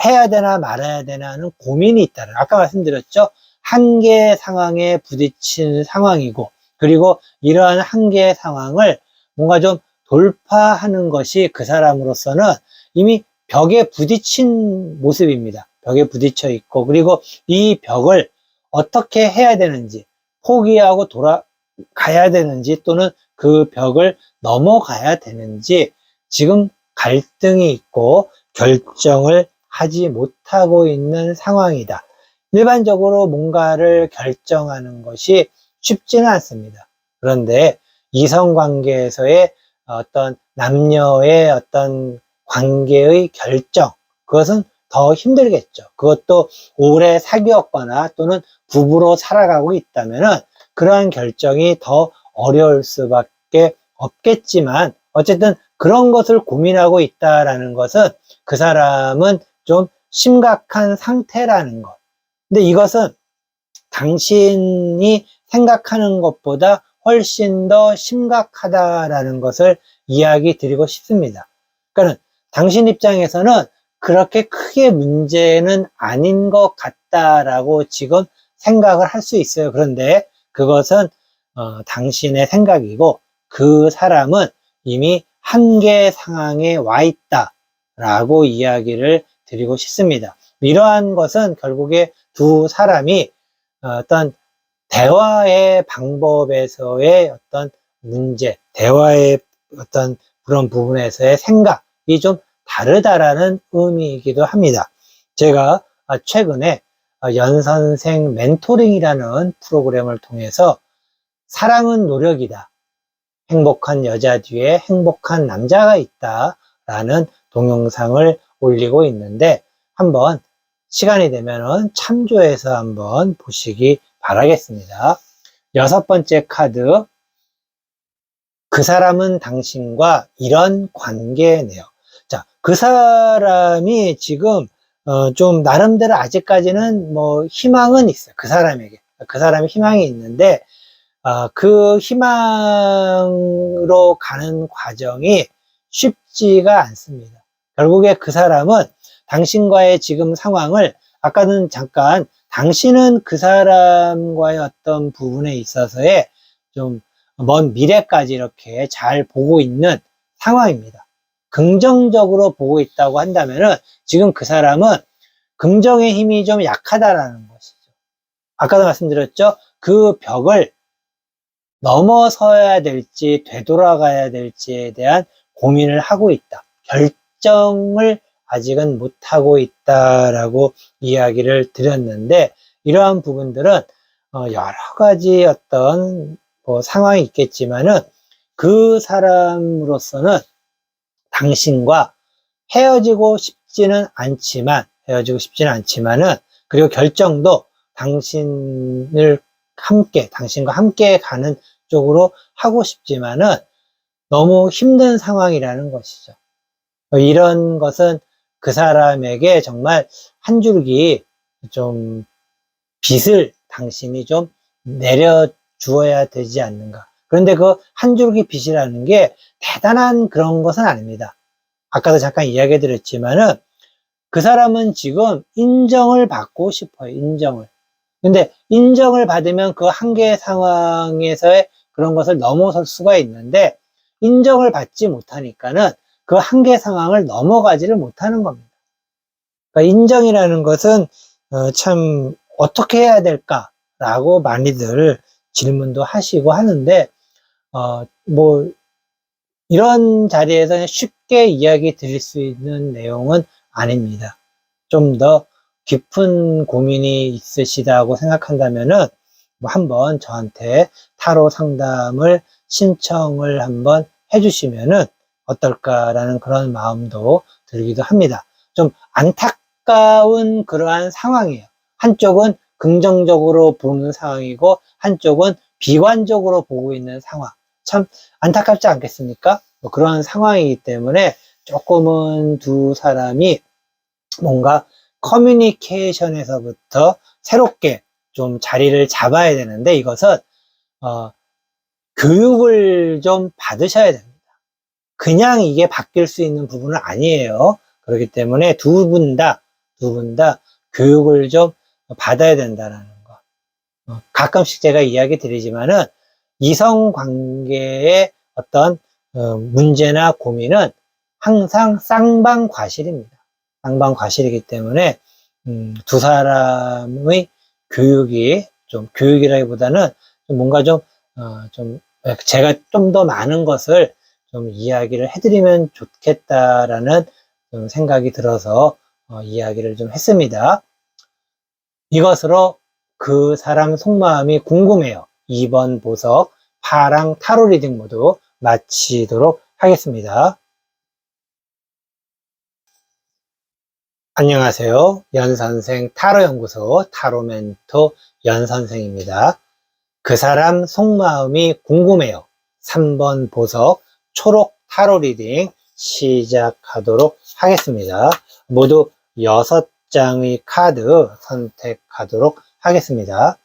Speaker 1: 해야 되나 말아야 되나는 고민이 있다는, 아까 말씀드렸죠. 한계 상황에 부딪힌 상황이고, 그리고 이러한 한계 상황을 뭔가 좀 돌파하는 것이 그 사람으로서는 이미 벽에 부딪힌 모습입니다. 벽에 부딪혀 있고, 그리고 이 벽을 어떻게 해야 되는지, 포기하고 돌아가야 되는지, 또는 그 벽을 넘어가야 되는지 지금 갈등이 있고 결정을 하지 못하고 있는 상황이다. 일반적으로 뭔가를 결정하는 것이 쉽지는 않습니다. 그런데 이성관계에서의 어떤 남녀의 어떤 관계의 결정, 그것은 더 힘들겠죠. 그것도 오래 사귀었거나 또는 부부로 살아가고 있다면은 그러한 결정이 더 어려울 수밖에 없겠지만, 어쨌든 그런 것을 고민하고 있다라는 것은 그 사람은 좀 심각한 상태라는 것. 근데 이것은 당신이 생각하는 것보다 훨씬 더 심각하다라는 것을 이야기 드리고 싶습니다. 그러니까 당신 입장에서는 그렇게 크게 문제는 아닌 것 같다라고 지금 생각을 할 수 있어요. 그런데 그것은 당신의 생각이고 그 사람은 이미 한계 상황에 와 있다라고 이야기를 드리고 싶습니다. 이러한 것은 결국에 두 사람이 어떤 대화의 방법에서의 어떤 문제, 대화의 어떤 그런 부분에서의 생각이 좀 다르다라는 의미이기도 합니다. 제가 최근에 연선생 멘토링이라는 프로그램을 통해서 사랑은 노력이다. 행복한 여자 뒤에 행복한 남자가 있다. 라는 동영상을 올리고 있는데 한번 시간이 되면 참조해서 한번 보시기 바라겠습니다. 6번째 카드, 그 사람은 당신과 이런 관계네요. 자, 그 사람이 지금 좀 나름대로 아직까지는 뭐 희망은 있어요. 그 사람에게. 그 사람이 희망이 있는데 그 희망으로 가는 과정이 쉽지가 않습니다. 결국에 그 사람은 당신과의 지금 상황을 아까는 잠깐 당신은 그 사람과의 어떤 부분에 있어서의 좀 먼 미래까지 이렇게 잘 보고 있는 상황입니다. 긍정적으로 보고 있다고 한다면은 지금 그 사람은 긍정의 힘이 좀 약하다라는 것이죠. 아까도 말씀드렸죠. 그 벽을 넘어서야 될지 되돌아가야 될지에 대한 고민을 하고 있다. 결정을 아직은 못하고 있다라고 이야기를 드렸는데 이러한 부분들은 여러 가지 어떤 상황이 있겠지만은 그 사람으로서는 당신과 헤어지고 싶지는 않지만은 그리고 결정도 당신과 함께 가는 쪽으로 하고 싶지만은 너무 힘든 상황이라는 것이죠. 이런 것은 그 사람에게 정말 한 줄기 좀 빚을 당신이 좀 내려주어야 되지 않는가. 그런데 그 한 줄기 빚이라는 게 대단한 그런 것은 아닙니다. 아까도 잠깐 이야기 드렸지만은 그 사람은 지금 인정을 받고 싶어요. 인정을. 근데 인정을 받으면 그 한계 상황에서의 그런 것을 넘어설 수가 있는데 인정을 받지 못하니까는 그 한계 상황을 넘어가지를 못하는 겁니다. 그러니까 인정이라는 것은 참 어떻게 해야 될까라고 많이들 질문도 하시고 하는데 뭐 이런 자리에서 쉽게 이야기 드릴 수 있는 내용은 아닙니다. 좀 더 깊은 고민이 있으시다고 생각한다면은 한번 저한테 타로 상담을 신청을 한번 해주시면은 어떨까라는 그런 마음도 들기도 합니다. 좀 안타까운 그러한 상황이에요. 한쪽은 긍정적으로 보는 상황이고 한쪽은 비관적으로 보고 있는 상황. 참 안타깝지 않겠습니까? 그런 상황이기 때문에 조금은 두 사람이 뭔가 커뮤니케이션에서부터 새롭게 좀 자리를 잡아야 되는데 이것은 교육을 좀 받으셔야 됩니다. 그냥 이게 바뀔 수 있는 부분은 아니에요. 그렇기 때문에 두 분 다 교육을 좀 받아야 된다는 거. 가끔씩 제가 이야기 드리지만은 이성 관계의 어떤 문제나 고민은 항상 쌍방과실입니다. 쌍방과실이기 때문에 두 사람의 교육이라기보다는 뭔가 제가 좀 더 많은 것을 좀 이야기를 해드리면 좋겠다라는 좀 생각이 들어서 이야기를 좀 했습니다. 이것으로 그 사람 속마음이 궁금해요. 2번 보석 파랑 타로 리딩 모두 마치도록 하겠습니다. 안녕하세요. 연선생 타로연구소 타로멘토 연선생입니다. 그 사람 속마음이 궁금해요. 3번 보석 초록 타로 리딩 시작하도록 하겠습니다. 모두 6장의 카드 선택하도록 하겠습니다.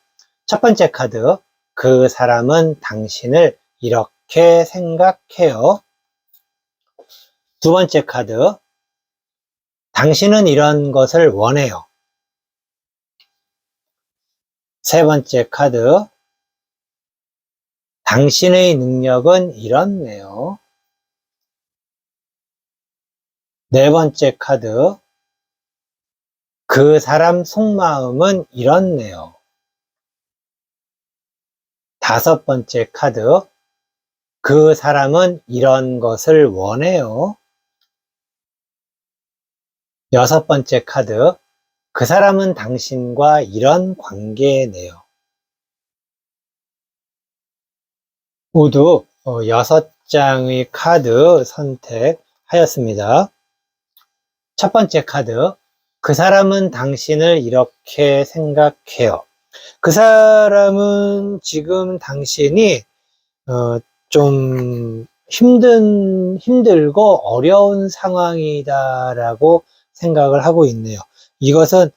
Speaker 1: 첫 번째 카드, 그 사람은 당신을 이렇게 생각해요. 두 번째 카드, 당신은 이런 것을 원해요. 세 번째 카드, 당신의 능력은 이렇네요. 네 번째 카드, 그 사람 속마음은 이렇네요. 다섯 번째 카드, 그 사람은 이런 것을 원해요. 여섯 번째 카드, 그 사람은 당신과 이런 관계네요. 모두 6장의 카드 선택하였습니다. 첫 번째 카드, 그 사람은 당신을 이렇게 생각해요. 그 사람은 지금 당신이 좀 힘들고 어려운 상황이다라고 생각을 하고 있네요. 이것은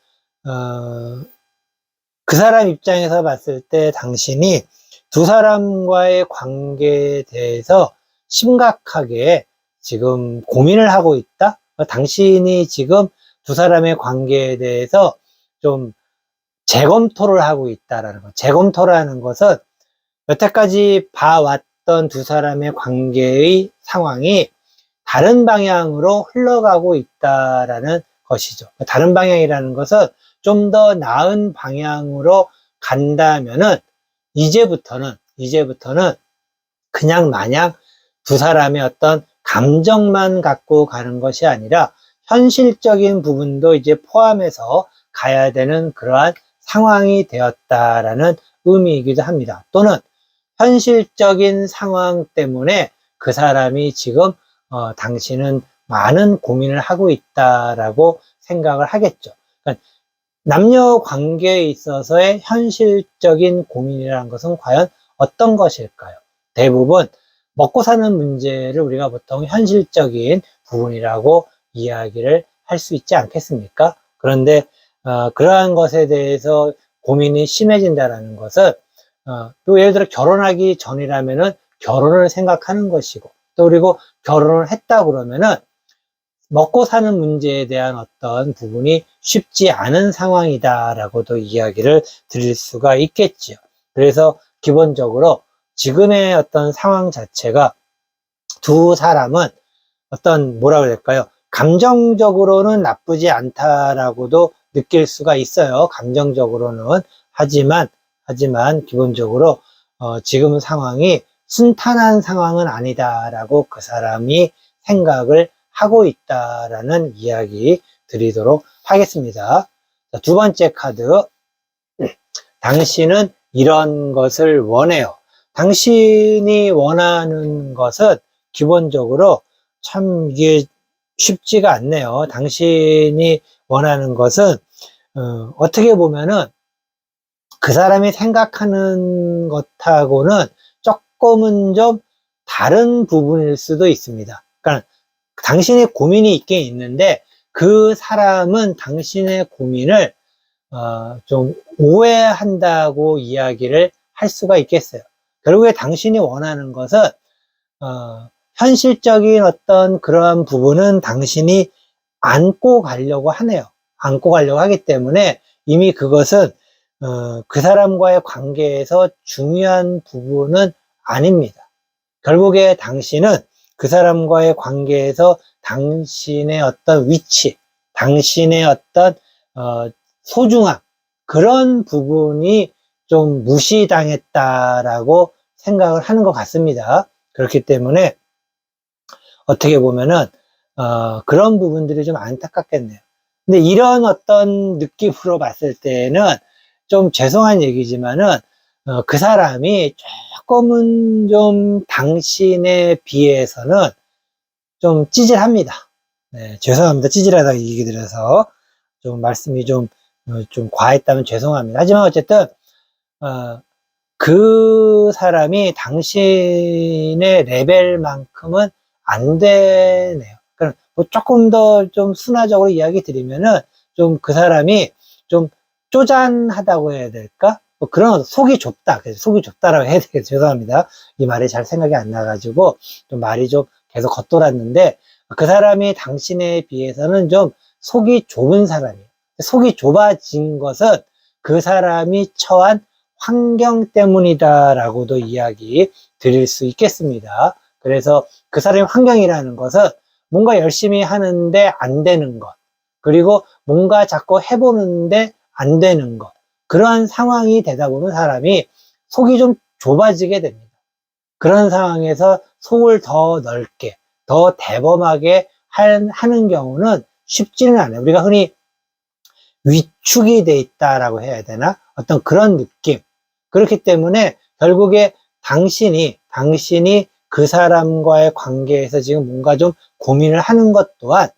Speaker 1: 그 사람 입장에서 봤을 때 당신이 두 사람과의 관계에 대해서 심각하게 지금 고민을 하고 있다? 당신이 지금 두 사람의 관계에 대해서 좀 재검토를 하고 있다라는 것. 재검토라는 것은 여태까지 봐왔던 두 사람의 관계의 상황이 다른 방향으로 흘러가고 있다라는 것이죠. 다른 방향이라는 것은 좀 더 나은 방향으로 간다면은 이제부터는 그냥 마냥 두 사람의 어떤 감정만 갖고 가는 것이 아니라 현실적인 부분도 이제 포함해서 가야 되는 그러한 상황이 되었다라는 의미이기도 합니다. 또는 현실적인 상황 때문에 그 사람이 지금 당신은 많은 고민을 하고 있다라고 생각을 하겠죠. 그러니까 남녀 관계에 있어서의 현실적인 고민이라는 것은 과연 어떤 것일까요? 대부분 먹고 사는 문제를 우리가 보통 현실적인 부분이라고 이야기를 할 수 있지 않겠습니까? 그런데 그러한 것에 대해서 고민이 심해진다는 것은 또 예를 들어 결혼하기 전이라면은 결혼을 생각하는 것이고, 또 그리고 결혼을 했다 그러면은 먹고 사는 문제에 대한 어떤 부분이 쉽지 않은 상황이다라고도 이야기를 드릴 수가 있겠지요. 그래서 기본적으로 지금의 어떤 상황 자체가 두 사람은 어떤 뭐라고 해야 될까요? 감정적으로는 나쁘지 않다라고도 느낄 수가 있어요. 감정적으로는. 하지만 기본적으로 지금 상황이 순탄한 상황은 아니다라고 그 사람이 생각을 하고 있다라는 이야기 드리도록 하겠습니다. 자, 두 번째 카드. 당신은 이런 것을 원해요. 당신이 원하는 것은 기본적으로 참 이게 쉽지가 않네요. 당신이 원하는 것은 어떻게 보면은 그 사람이 생각하는 것하고는 조금은 좀 다른 부분일 수도 있습니다. 그러니까 당신의 고민이 있긴 있는데 그 사람은 당신의 고민을 좀 오해한다고 이야기를 할 수가 있겠어요. 결국에 당신이 원하는 것은 현실적인 어떤 그러한 부분은 당신이 안고 가려고 하네요. 안고 가려고 하기 때문에 이미 그것은 그 사람과의 관계에서 중요한 부분은 아닙니다. 결국에 당신은 그 사람과의 관계에서 당신의 어떤 위치, 당신의 어떤 소중함, 그런 부분이 좀 무시당했다라고 생각을 하는 것 같습니다. 그렇기 때문에 어떻게 보면은 그런 부분들이 좀 안타깝겠네요. 근데 이런 어떤 느낌으로 봤을 때는 좀 죄송한 얘기지만은 그 사람이 조금은 좀 당신에 비해서는 좀 찌질합니다. 네, 죄송합니다. 찌질하다고 얘기 드려서 좀 말씀이 좀 과했다면 죄송합니다. 하지만 어쨌든 그 사람이 당신의 레벨만큼은 안 되네요. 그럼 뭐 조금 더 좀 순화적으로 이야기 드리면은 좀 그 사람이 좀 쪼잔하다고 해야 될까? 뭐 그런 속이 좁다. 그래서 속이 좁다라고 해야 되겠죠. 죄송합니다. 이 말이 잘 생각이 안 나가지고 좀 말이 좀 계속 겉돌았는데 그 사람이 당신에 비해서는 좀 속이 좁은 사람이에요. 속이 좁아진 것은 그 사람이 처한 환경 때문이다라고도 이야기 드릴 수 있겠습니다. 그래서 그 사람의 환경이라는 것은 뭔가 열심히 하는데 안 되는 것, 그리고 뭔가 자꾸 해보는데 안 되는 것, 그러한 상황이 되다 보면 사람이 속이 좀 좁아지게 됩니다. 그런 상황에서 속을 더 넓게, 더 대범하게 하는 경우는 쉽지는 않아요. 우리가 흔히 위축이 돼 있다라고 해야 되나? 어떤 그런 느낌. 그렇기 때문에 결국에 당신이 당신이 그 사람과의 관계에서 지금 뭔가 좀 고민을 하는 것 또한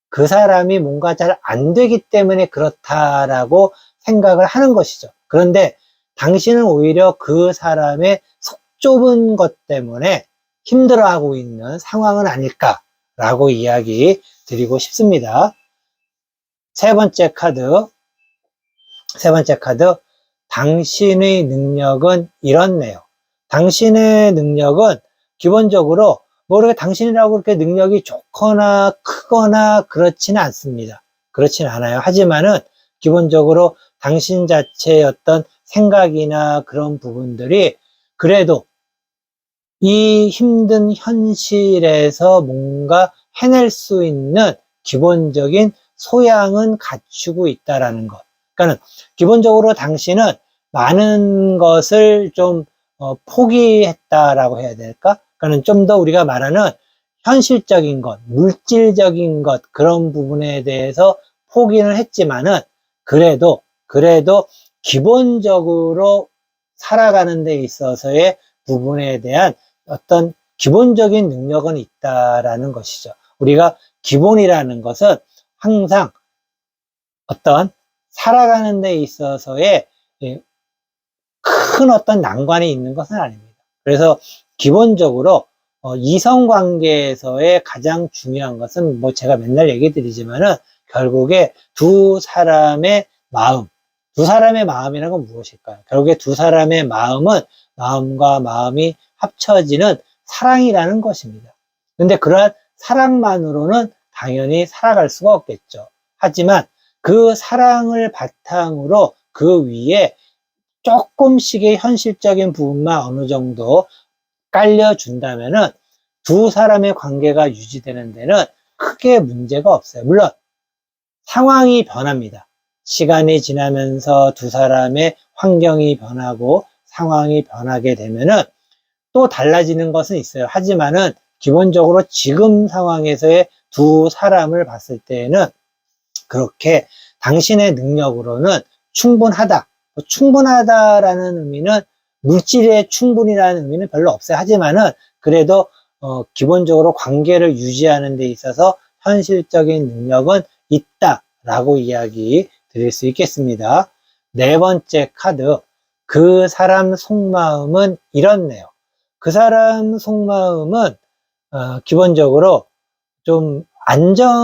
Speaker 1: 그 사람이 뭔가 잘 안 되기 때문에 그렇다라고 생각을 하는 것이죠. 그런데 당신은 오히려 그 사람의 속 좁은 것 때문에 힘들어하고 있는 상황은 아닐까라고 이야기 드리고 싶습니다. 세 번째 카드, 당신의 능력은 이렇네요. 당신의 능력은 기본적으로 모르게 당신이라고 그렇게 능력이 좋거나 크거나 그렇지는 않습니다. 그렇지는 않아요. 하지만은 기본적으로 당신 자체의 어떤 생각이나 그런 부분들이 그래도 이 힘든 현실에서 뭔가 해낼 수 있는 기본적인 소양은 갖추고 있다라는 것. 그러니까 기본적으로 당신은 많은 것을 좀 포기했다라고 해야 될까? 그러니까 좀 더 우리가 말하는 현실적인 것, 물질적인 것 그런 부분에 대해서 포기는 했지만은 그래도 기본적으로 살아가는 데 있어서의 부분에 대한 어떤 기본적인 능력은 있다라는 것이죠. 우리가 기본이라는 것은 항상 어떤 살아가는 데 있어서의 큰 어떤 난관이 있는 것은 아닙니다. 그래서 기본적으로 이성관계에서의 가장 중요한 것은 뭐 제가 맨날 얘기 드리지만은 결국에 두 사람의 마음이라는 건 무엇일까요? 결국에 두 사람의 마음은 마음과 마음이 합쳐지는 사랑이라는 것입니다. 근데 그러한 사랑만으로는 당연히 살아갈 수가 없겠죠. 하지만 그 사랑을 바탕으로 그 위에 조금씩의 현실적인 부분만 어느 정도 깔려준다면은 두 사람의 관계가 유지되는 데는 크게 문제가 없어요. 물론 상황이 변합니다. 시간이 지나면서 두 사람의 환경이 변하고 상황이 변하게 되면은 또 달라지는 것은 있어요. 하지만은 기본적으로 지금 상황에서의 두 사람을 봤을 때에는 그렇게 당신의 능력으로는 충분하다. 충분하다라는 의미는 물질의 충분이라는 의미는 별로 없어요. 하지만은 그래도 기본적으로 관계를 유지하는 데 있어서 현실적인 능력은 있다라고 이야기 드릴 수 있겠습니다. 네 번째 카드, 그 사람 속마음은 이렇네요. 그 사람 속마음은 기본적으로 좀 안정적인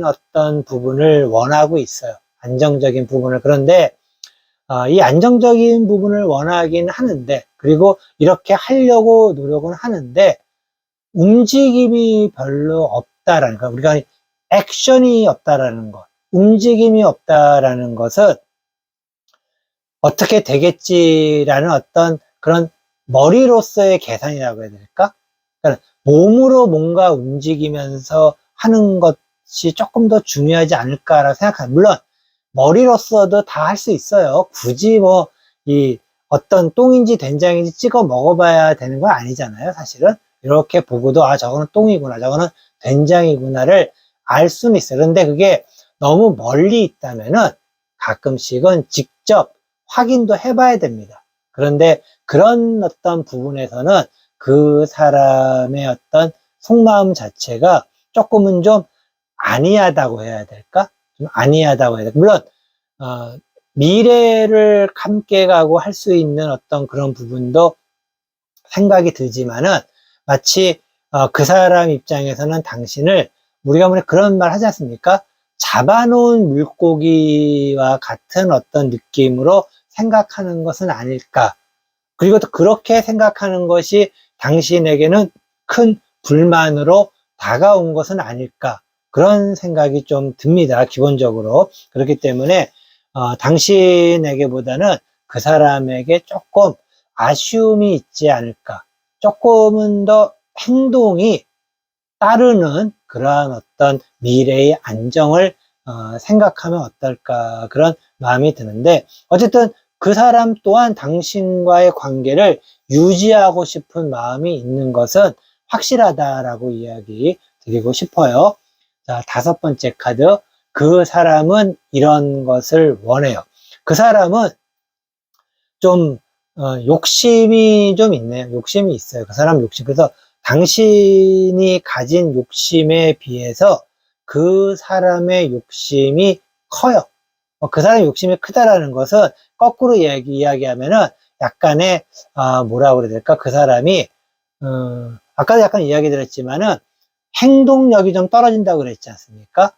Speaker 1: 어떤 부분을 원하고 있어요. 안정적인 부분을. 그런데 이 안정적인 부분을 원하긴 하는데, 그리고 이렇게 하려고 노력은 하는데 움직임이 별로 없다라는 거. 우리가 액션이 없다라는 것, 움직임이 없다라는 것은 어떻게 되겠지라는 어떤 그런 머리로서의 계산이라고 해야 될까? 그러니까 몸으로 뭔가 움직이면서 하는 것이 조금 더 중요하지 않을까라고 생각합니다. 물론 머리로서도 다 할 수 있어요. 굳이 뭐 이 어떤 똥인지 된장인지 찍어 먹어봐야 되는 건 아니잖아요. 사실은 이렇게 보고도 저거는 똥이구나, 저거는 된장이구나를 알 수는 있어요. 그런데 그게 너무 멀리 있다면은 가끔씩은 직접 확인도 해봐야 됩니다. 그런데 그런 어떤 부분에서는 그 사람의 어떤 속마음 자체가 조금은 좀 아니하다고 해야 될까? 좀 아니하다고 해야 될까? 물론 미래를 함께 가고 할 수 있는 어떤 그런 부분도 생각이 들지만은 마치 그 사람 입장에서는 당신을 우리가 뭐 그런 말 하지 않습니까? 잡아놓은 물고기와 같은 어떤 느낌으로 생각하는 것은 아닐까. 그리고 또 그렇게 생각하는 것이 당신에게는 큰 불만으로 다가온 것은 아닐까. 그런 생각이 좀 듭니다. 기본적으로. 그렇기 때문에 당신에게보다는 그 사람에게 조금 아쉬움이 있지 않을까. 조금은 더 행동이 따르는 그러한 어떤 미래의 안정을 생각하면 어떨까, 그런 마음이 드는데, 어쨌든 그 사람 또한 당신과의 관계를 유지하고 싶은 마음이 있는 것은 확실하다라고 이야기 드리고 싶어요. 자, 다섯 번째 카드, 그 사람은 이런 것을 원해요. 그 사람은 좀 욕심이 좀 있네요. 욕심이 있어요. 그 사람 욕심. 그래서 당신이 가진 욕심에 비해서 그 사람의 욕심이 커요. 그 사람의 욕심이 크다라는 것은 거꾸로 이야기하면은 약간의, 뭐라고 그래야 될까? 그 사람이, 아까도 약간 이야기 드렸지만은 행동력이 좀 떨어진다고 그랬지 않습니까?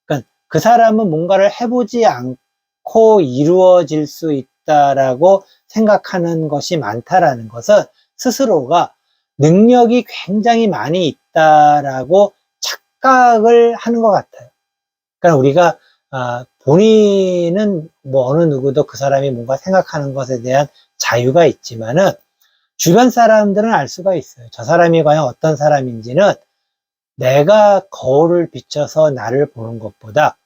Speaker 1: 그러니까 그 사람은 뭔가를 해보지 않고 이루어질 수 있다라고 생각하는 것이 많다라는 것은 스스로가 능력이 굉장히 많이 있다라고 착각을 하는 것 같아요. 그러니까 우리가 본인은 뭐 어느 누구도 그 사람이 뭔가 생각하는 것에 대한 자유가 있지만은 주변 사람들은 알 수가 있어요. 저 사람이 과연 어떤 사람인지는 내가 거울을 비춰서 나를 보는 것보다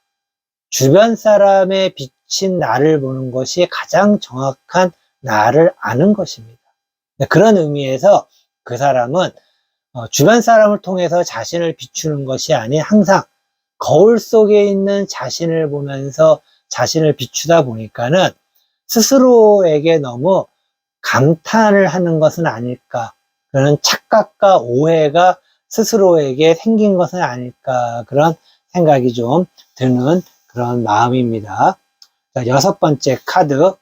Speaker 1: 주변 사람의 비친 나를 보는 것이 가장 정확한 나를 아는 것입니다. 그런 의미에서 그 사람은 주변 사람을 통해서 자신을 비추는 것이 아닌 항상 거울 속에 있는 자신을 보면서 자신을 비추다 보니까는 스스로에게 너무 감탄을 하는 것은 아닐까, 그런 착각과 오해가 스스로에게 생긴 것은 아닐까, 그런 생각이 좀 드는 그런 마음입니다. 자, 6번째 카드.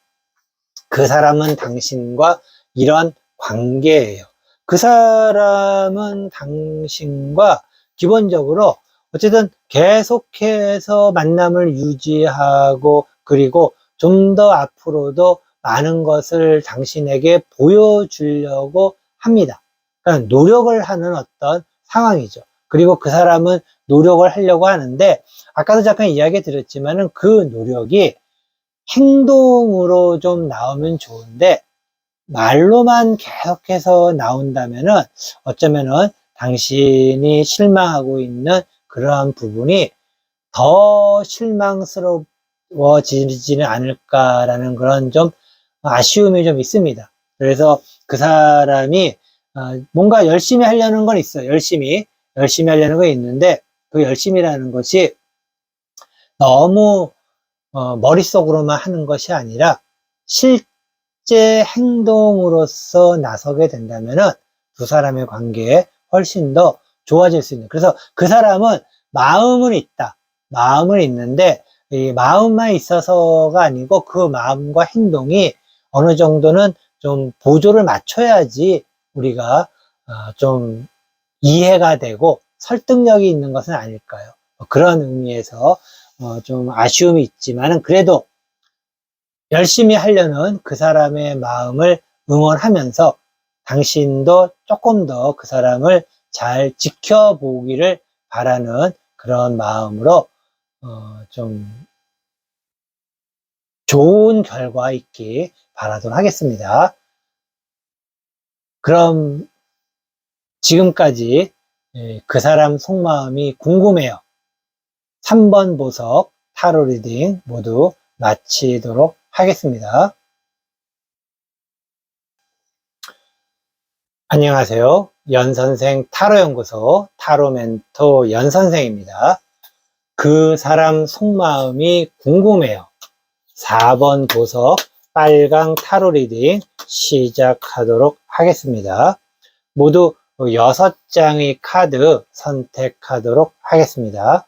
Speaker 1: 그 사람은 당신과 이런 관계예요. 그 사람은 당신과 기본적으로 어쨌든 계속해서 만남을 유지하고, 그리고 좀 더 앞으로도 많은 것을 당신에게 보여주려고 합니다. 그러니까 노력을 하는 어떤 상황이죠. 그리고 그 사람은 노력을 하려고 하는데, 아까도 잠깐 이야기 드렸지만은 그 노력이 행동으로 좀 나오면 좋은데, 말로만 계속해서 나온다면은 어쩌면은 당신이 실망하고 있는 그러한 부분이 더 실망스러워지지는 않을까라는 그런 좀 아쉬움이 좀 있습니다. 그래서 그 사람이 뭔가 열심히 하려는 건 있어요. 열심히 하려는 건 있는데, 그 열심이라는 것이 너무 머릿속으로만 하는 것이 아니라 실제 행동으로서 나서게 된다면은 두 사람의 관계에 훨씬 더 좋아질 수 있는. 그래서 그 사람은 마음은 있다. 마음은 있는데 이 마음만 있어서가 아니고 그 마음과 행동이 어느 정도는 좀 보조를 맞춰야지 우리가 좀 이해가 되고 설득력이 있는 것은 아닐까요? 그런 의미에서 좀 아쉬움이 있지만은 그래도 열심히 하려는 그 사람의 마음을 응원하면서 당신도 조금 더 그 사람을 잘 지켜보기를 바라는 그런 마음으로 좀 좋은 결과 있기 바라도록 하겠습니다. 그럼 지금까지 그 사람 속마음이 궁금해요. 3번 보석 타로 리딩 모두 마치도록 하겠습니다. 안녕하세요. 연선생 타로연구소 타로멘토 연선생입니다. 그 사람 속마음이 궁금해요. 4번 보석 빨강 타로 리딩 시작하도록 하겠습니다. 모두 6장의 카드 선택하도록 하겠습니다.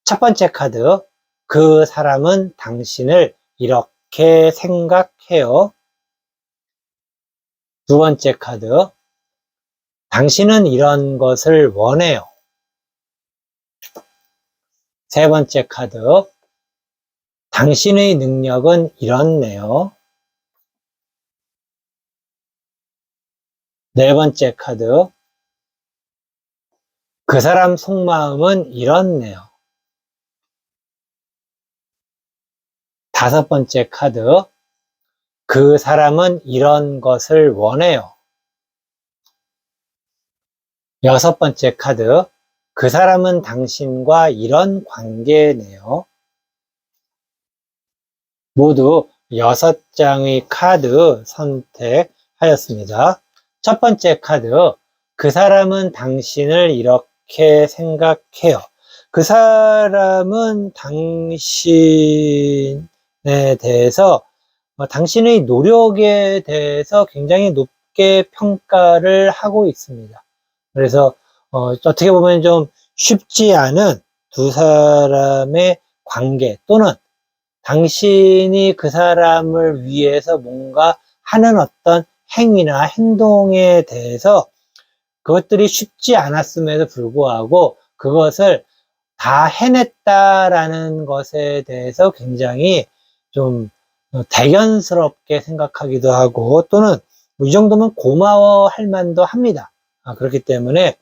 Speaker 1: 첫 번째 카드, 그 사람은 당신을 이렇게 생각해요. 두 번째 카드, 당신은 이런 것을 원해요. 세 번째 카드, 당신의 능력은 이렇네요. 네 번째 카드, 그 사람 속마음은 이렇네요. 다섯 번째 카드, 그 사람은 이런 것을 원해요. 여섯 번째 카드, 그 사람은 당신과 이런 관계네요. 모두 6장의 카드 선택하였습니다. 첫 번째 카드, 그 사람은 당신을 이렇게 생각해요. 그 사람은 당신에 대해서 당신의 노력에 대해서 굉장히 높게 평가를 하고 있습니다. 그래서 어떻게 보면 좀 쉽지 않은 두 사람의 관계, 또는 당신이 그 사람을 위해서 뭔가 하는 어떤 행위나 행동에 대해서 그것들이 쉽지 않았음에도 불구하고 그것을 다 해냈다라는 것에 대해서 굉장히 좀 대견스럽게 생각하기도 하고, 또는 이 정도면 고마워할 만도 합니다. 그렇기 때문에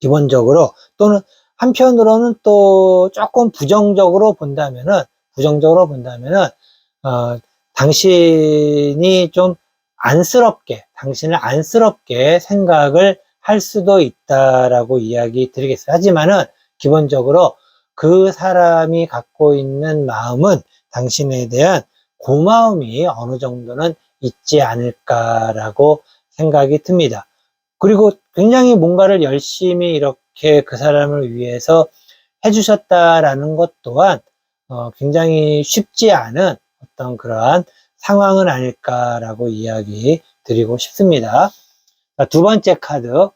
Speaker 1: 기본적으로, 또는 한편으로는 또 조금 부정적으로 본다면은 당신이 좀 당신을 안쓰럽게 생각을 할 수도 있다라고 이야기 드리겠어요. 하지만은 기본적으로 그 사람이 갖고 있는 마음은 당신에 대한 고마움이 어느 정도는 있지 않을까라고 생각이 듭니다. 그리고 굉장히 뭔가를 열심히 이렇게 그 사람을 위해서 해주셨다라는 것 또한 굉장히 쉽지 않은 어떤 그러한 상황은 아닐까라고 이야기 드리고 싶습니다. 두 번째 카드,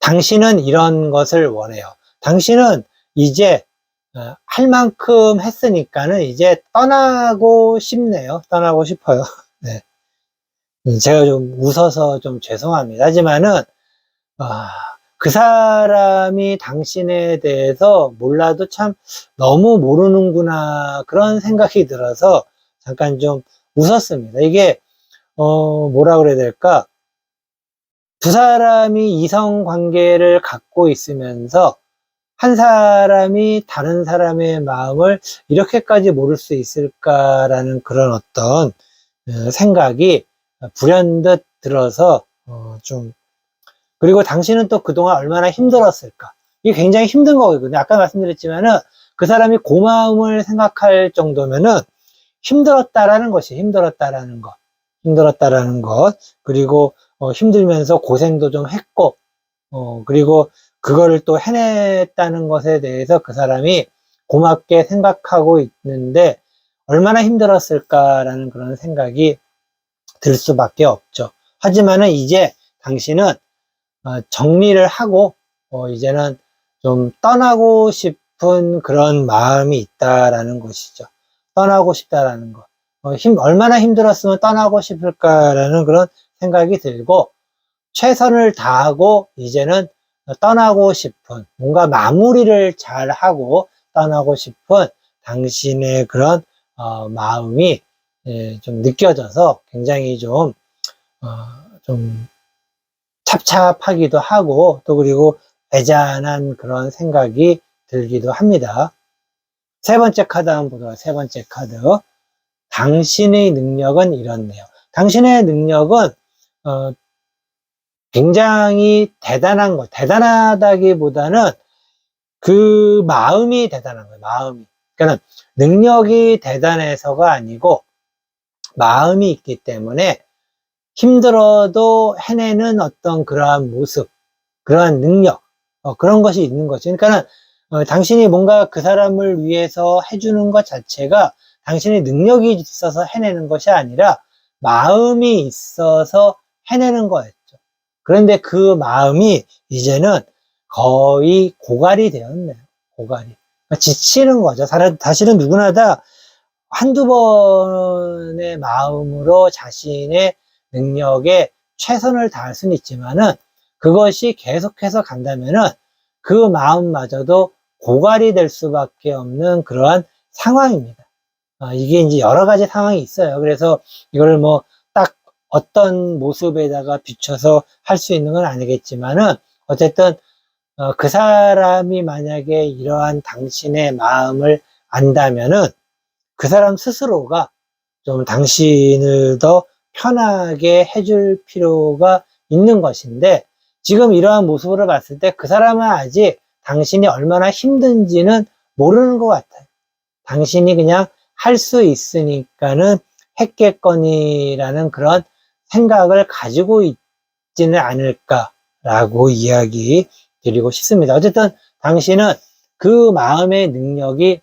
Speaker 1: 당신은 이런 것을 원해요. 당신은 이제 할 만큼 했으니까는 이제 떠나고 싶네요. 떠나고 싶어요. 네. 제가 좀 웃어서 좀 죄송합니다. 하지만은 그 사람이 당신에 대해서 몰라도 참 너무 모르는구나, 그런 생각이 들어서 잠깐 좀 웃었습니다. 이게 뭐라 그래야 될까? 두 사람이 이성 관계를 갖고 있으면서 한 사람이 다른 사람의 마음을 이렇게까지 모를 수 있을까라는 그런 어떤 생각이 불현듯 들어서 좀, 그리고 당신은 또 그동안 얼마나 힘들었을까? 이게 굉장히 힘든 거거든요. 아까 말씀드렸지만은 그 사람이 고마움을 생각할 정도면은 힘들었다라는 것. 그리고 힘들면서 고생도 좀 했고, 그리고 그거를 또 해냈다는 것에 대해서 그 사람이 고맙게 생각하고 있는데 얼마나 힘들었을까라는 그런 생각이 들 수밖에 없죠. 하지만은 이제 당신은 정리를 하고 이제는 좀 떠나고 싶은 그런 마음이 있다라는 것이죠. 떠나고 싶다라는 것. 얼마나 힘들었으면 떠나고 싶을까라는 그런 생각이 들고, 최선을 다하고 이제는 떠나고 싶은, 뭔가 마무리를 잘 하고 떠나고 싶은 당신의 그런 마음이 좀 느껴져서 굉장히 좀 찹찹하기도 하고, 또 그리고 애잔한 그런 생각이 들기도 합니다. 세 번째 카드 한번 보도록. 세 번째 카드, 당신의 능력은 이렇네요. 당신의 능력은 굉장히 대단한 거, 대단하다기보다는 그 마음이 대단한 거예요. 마음이. 그러니까 능력이 대단해서가 아니고 마음이 있기 때문에 힘들어도 해내는 어떤 그러한 모습, 그러한 능력, 그런 것이 있는 거죠. 그러니까는 당신이 뭔가 그 사람을 위해서 해주는 것 자체가 당신의 능력이 있어서 해내는 것이 아니라 마음이 있어서 해내는 거였죠. 그런데 그 마음이 이제는 거의 고갈이 되었네요. 고갈이. 그러니까 지치는 거죠. 사실은 누구나 다 한두 번의 마음으로 자신의 능력에 최선을 다할 수는 있지만은 그것이 계속해서 간다면은 그 마음마저도 고갈이 될 수밖에 없는 그러한 상황입니다. 이게 이제 여러 가지 상황이 있어요. 그래서 이걸 뭐 딱 어떤 모습에다가 비춰서 할 수 있는 건 아니겠지만은 어쨌든 그 사람이 만약에 이러한 당신의 마음을 안다면은 그 사람 스스로가 좀 당신을 더 편하게 해줄 필요가 있는 것인데, 지금 이러한 모습으로 봤을 때 그 사람은 아직 당신이 얼마나 힘든지는 모르는 것 같아요. 당신이 그냥 할 수 있으니까는 했겠거니라는 그런 생각을 가지고 있지는 않을까라고 이야기 드리고 싶습니다. 어쨌든 당신은 그 마음의 능력이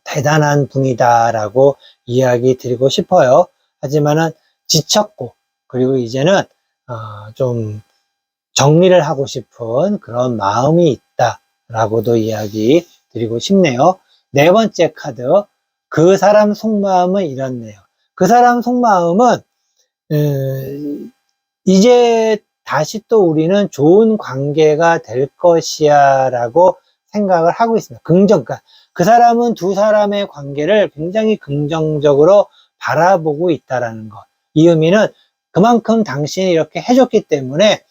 Speaker 1: 대단한 분이다라고 이야기 드리고 싶어요. 하지만은 지쳤고, 그리고 이제는 좀 정리를 하고 싶은 그런 마음이 있다라고도 이야기 드리고 싶네요. 네 번째 카드, 그 사람 속마음은 이렇네요. 그 사람 속마음은 이제 다시 또 우리는 좋은 관계가 될 것이야 라고 생각을 하고 있습니다. 그러니까 그 사람은 두 사람의 관계를 굉장히 긍정적으로 바라보고 있다라는 것. 이 의미는 그만큼 당신이 이렇게 해줬기 때문에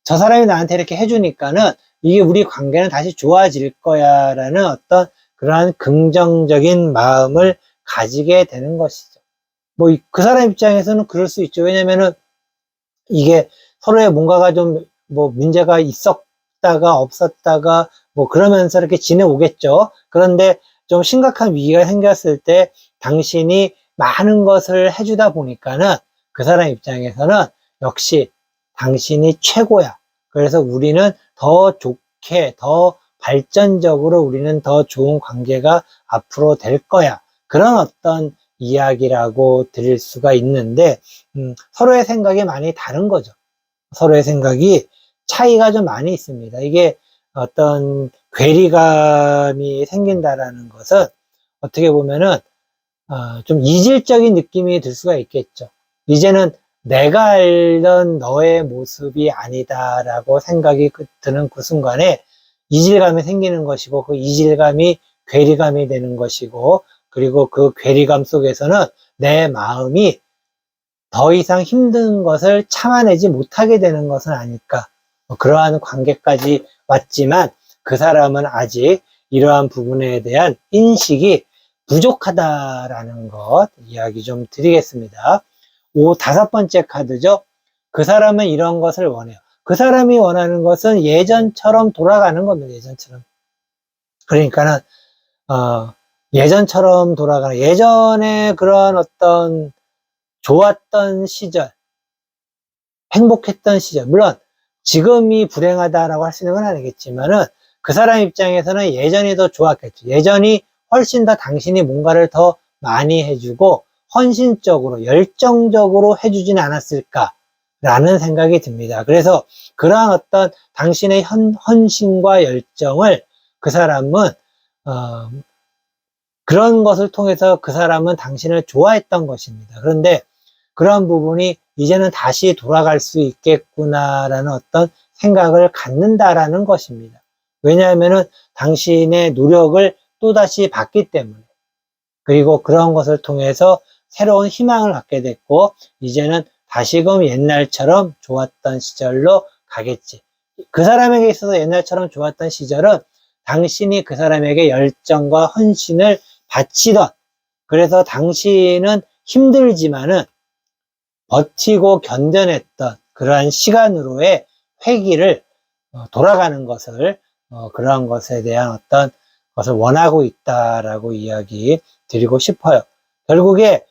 Speaker 1: 저 사람이 나한테 이렇게 해주니까는 이게 우리 관계는 다시 좋아질 거야 라는 어떤 그러한 긍정적인 마음을 가지게 되는 것이죠. 뭐 그 사람 입장에서는 그럴 수 있죠. 왜냐면은 이게 서로의 뭔가가 좀 뭐 문제가 있었다가 없었다가 뭐 그러면서 이렇게 지내오겠죠. 그런데 좀 심각한 위기가 생겼을 때 당신이 많은 것을 해주다 보니까는 그 사람 입장에서는 역시 당신이 최고야. 그래서 우리는 더 좋게, 더 발전적으로 우리는 더 좋은 관계가 앞으로 될 거야. 그런 어떤 이야기라고 드릴 수가 있는데, 서로의 생각이 많이 다른 거죠. 서로의 생각이 차이가 좀 많이 있습니다. 이게 어떤 괴리감이 생긴다라는 것은 어떻게 보면은 좀 이질적인 느낌이 들 수가 있겠죠. 이제는 내가 알던 너의 모습이 아니다라고 생각이 드는 그 순간에 이질감이 생기는 것이고, 그 이질감이 괴리감이 되는 것이고, 그리고 그 괴리감 속에서는 내 마음이 더 이상 힘든 것을 참아내지 못하게 되는 것은 아닐까. 그러한 관계까지 왔지만 그 사람은 아직 이러한 부분에 대한 인식이 부족하다라는 것 이야기 좀 드리겠습니다. 다섯 번째 카드죠. 그 사람은 이런 것을 원해요. 그 사람이 원하는 것은 예전처럼 돌아가는 겁니다. 예전처럼. 그러니까는 예전처럼 돌아가는, 예전에 그런 어떤 좋았던 시절, 행복했던 시절, 물론 지금이 불행하다라고 할 수 있는 건 아니겠지만은 그 사람 입장에서는 예전이 더 좋았겠죠. 예전이 훨씬 더 당신이 뭔가를 더 많이 해주고 헌신적으로, 열정적으로 해주진 않았을까라는 생각이 듭니다. 그래서 그러한 어떤 당신의 헌신과 열정을 그 사람은 그런 것을 통해서 그 사람은 당신을 좋아했던 것입니다. 그런데 그런 부분이 이제는 다시 돌아갈 수 있겠구나라는 어떤 생각을 갖는다라는 것입니다. 왜냐하면은 당신의 노력을 또다시 받기 때문에, 그리고 그런 것을 통해서 새로운 희망을 갖게 됐고, 이제는 다시금 옛날처럼 좋았던 시절로 가겠지. 그 사람에게 있어서 옛날처럼 좋았던 시절은 당신이 그 사람에게 열정과 헌신을 바치던, 그래서 당신은 힘들지만은 버티고 견뎌냈던 그러한 시간으로의 회기를 돌아가는 것을 그러한 것에 대한 어떤 것을 원하고 있다라고 이야기 드리고 싶어요. 결국에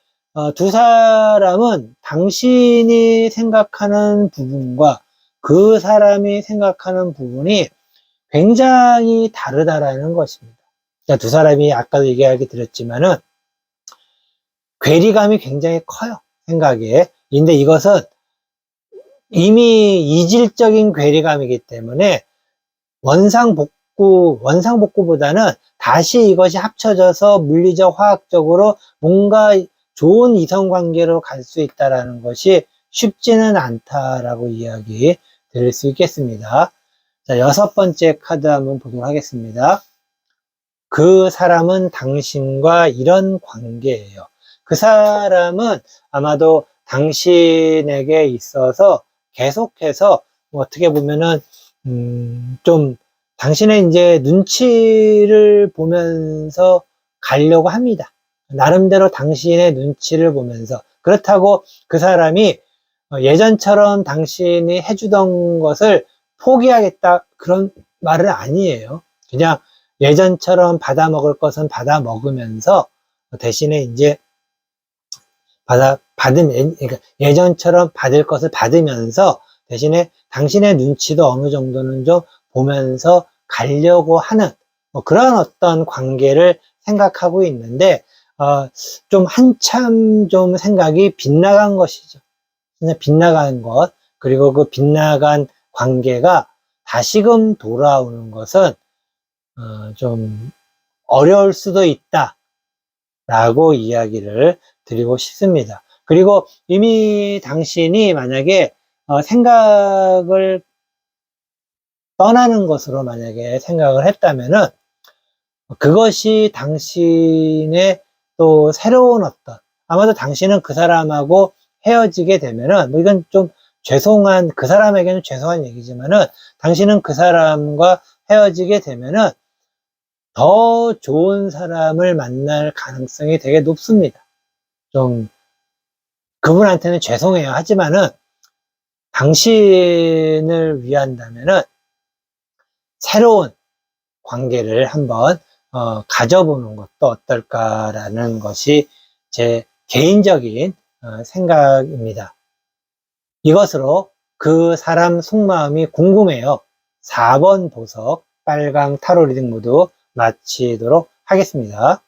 Speaker 1: 두 사람은 당신이 생각하는 부분과 그 사람이 생각하는 부분이 굉장히 다르다라는 것입니다. 두 사람이 아까도 얘기하게 드렸지만은 괴리감이 굉장히 커요. 생각에. 근데 이것은 이미 이질적인 괴리감이기 때문에 원상복구보다는 다시 이것이 합쳐져서 물리적, 화학적으로 뭔가 좋은 이성관계로 갈 수 있다는 것이 쉽지는 않다라고 이야기 드릴 수 있겠습니다. 자, 여섯 번째 카드 한번 보도록 하겠습니다. 그 사람은 당신과 이런 관계예요. 그 사람은 아마도 당신에게 있어서 계속해서 어떻게 보면은 좀 당신의 이제 눈치를 보면서 가려고 합니다. 나름대로 당신의 눈치를 보면서. 그렇다고 그 사람이 예전처럼 당신이 해주던 것을 포기하겠다 그런 말은 아니에요. 그냥 예전처럼 받아 먹을 것은 받아 먹으면서 대신에 이제 그러니까 예전처럼 받을 것을 받으면서 대신에 당신의 눈치도 어느 정도는 좀 보면서 가려고 하는 그런 어떤 관계를 생각하고 있는데, 좀 한참 좀 생각이 빗나간 것이죠. 그냥 빗나간 것, 그리고 그 빗나간 관계가 다시금 돌아오는 것은 좀 어려울 수도 있다라고 이야기를 드리고 싶습니다. 그리고 이미 당신이 만약에 생각을 떠나는 것으로 만약에 생각을 했다면은 그것이 당신의 또 새로운 어떤, 아마도 당신은 그 사람하고 헤어지게 되면은, 뭐 이건 좀 그 사람에게는 죄송한 얘기지만은, 당신은 그 사람과 헤어지게 되면은 더 좋은 사람을 만날 가능성이 되게 높습니다. 좀, 그분한테는 죄송해요. 하지만은, 당신을 위한다면은, 새로운 관계를 한번 가져보는 것도 어떨까라는 것이 제 개인적인 생각입니다. 이것으로 그 사람 속마음이 궁금해요. 4번 보석 빨강 타로 리딩 모두 마치도록 하겠습니다.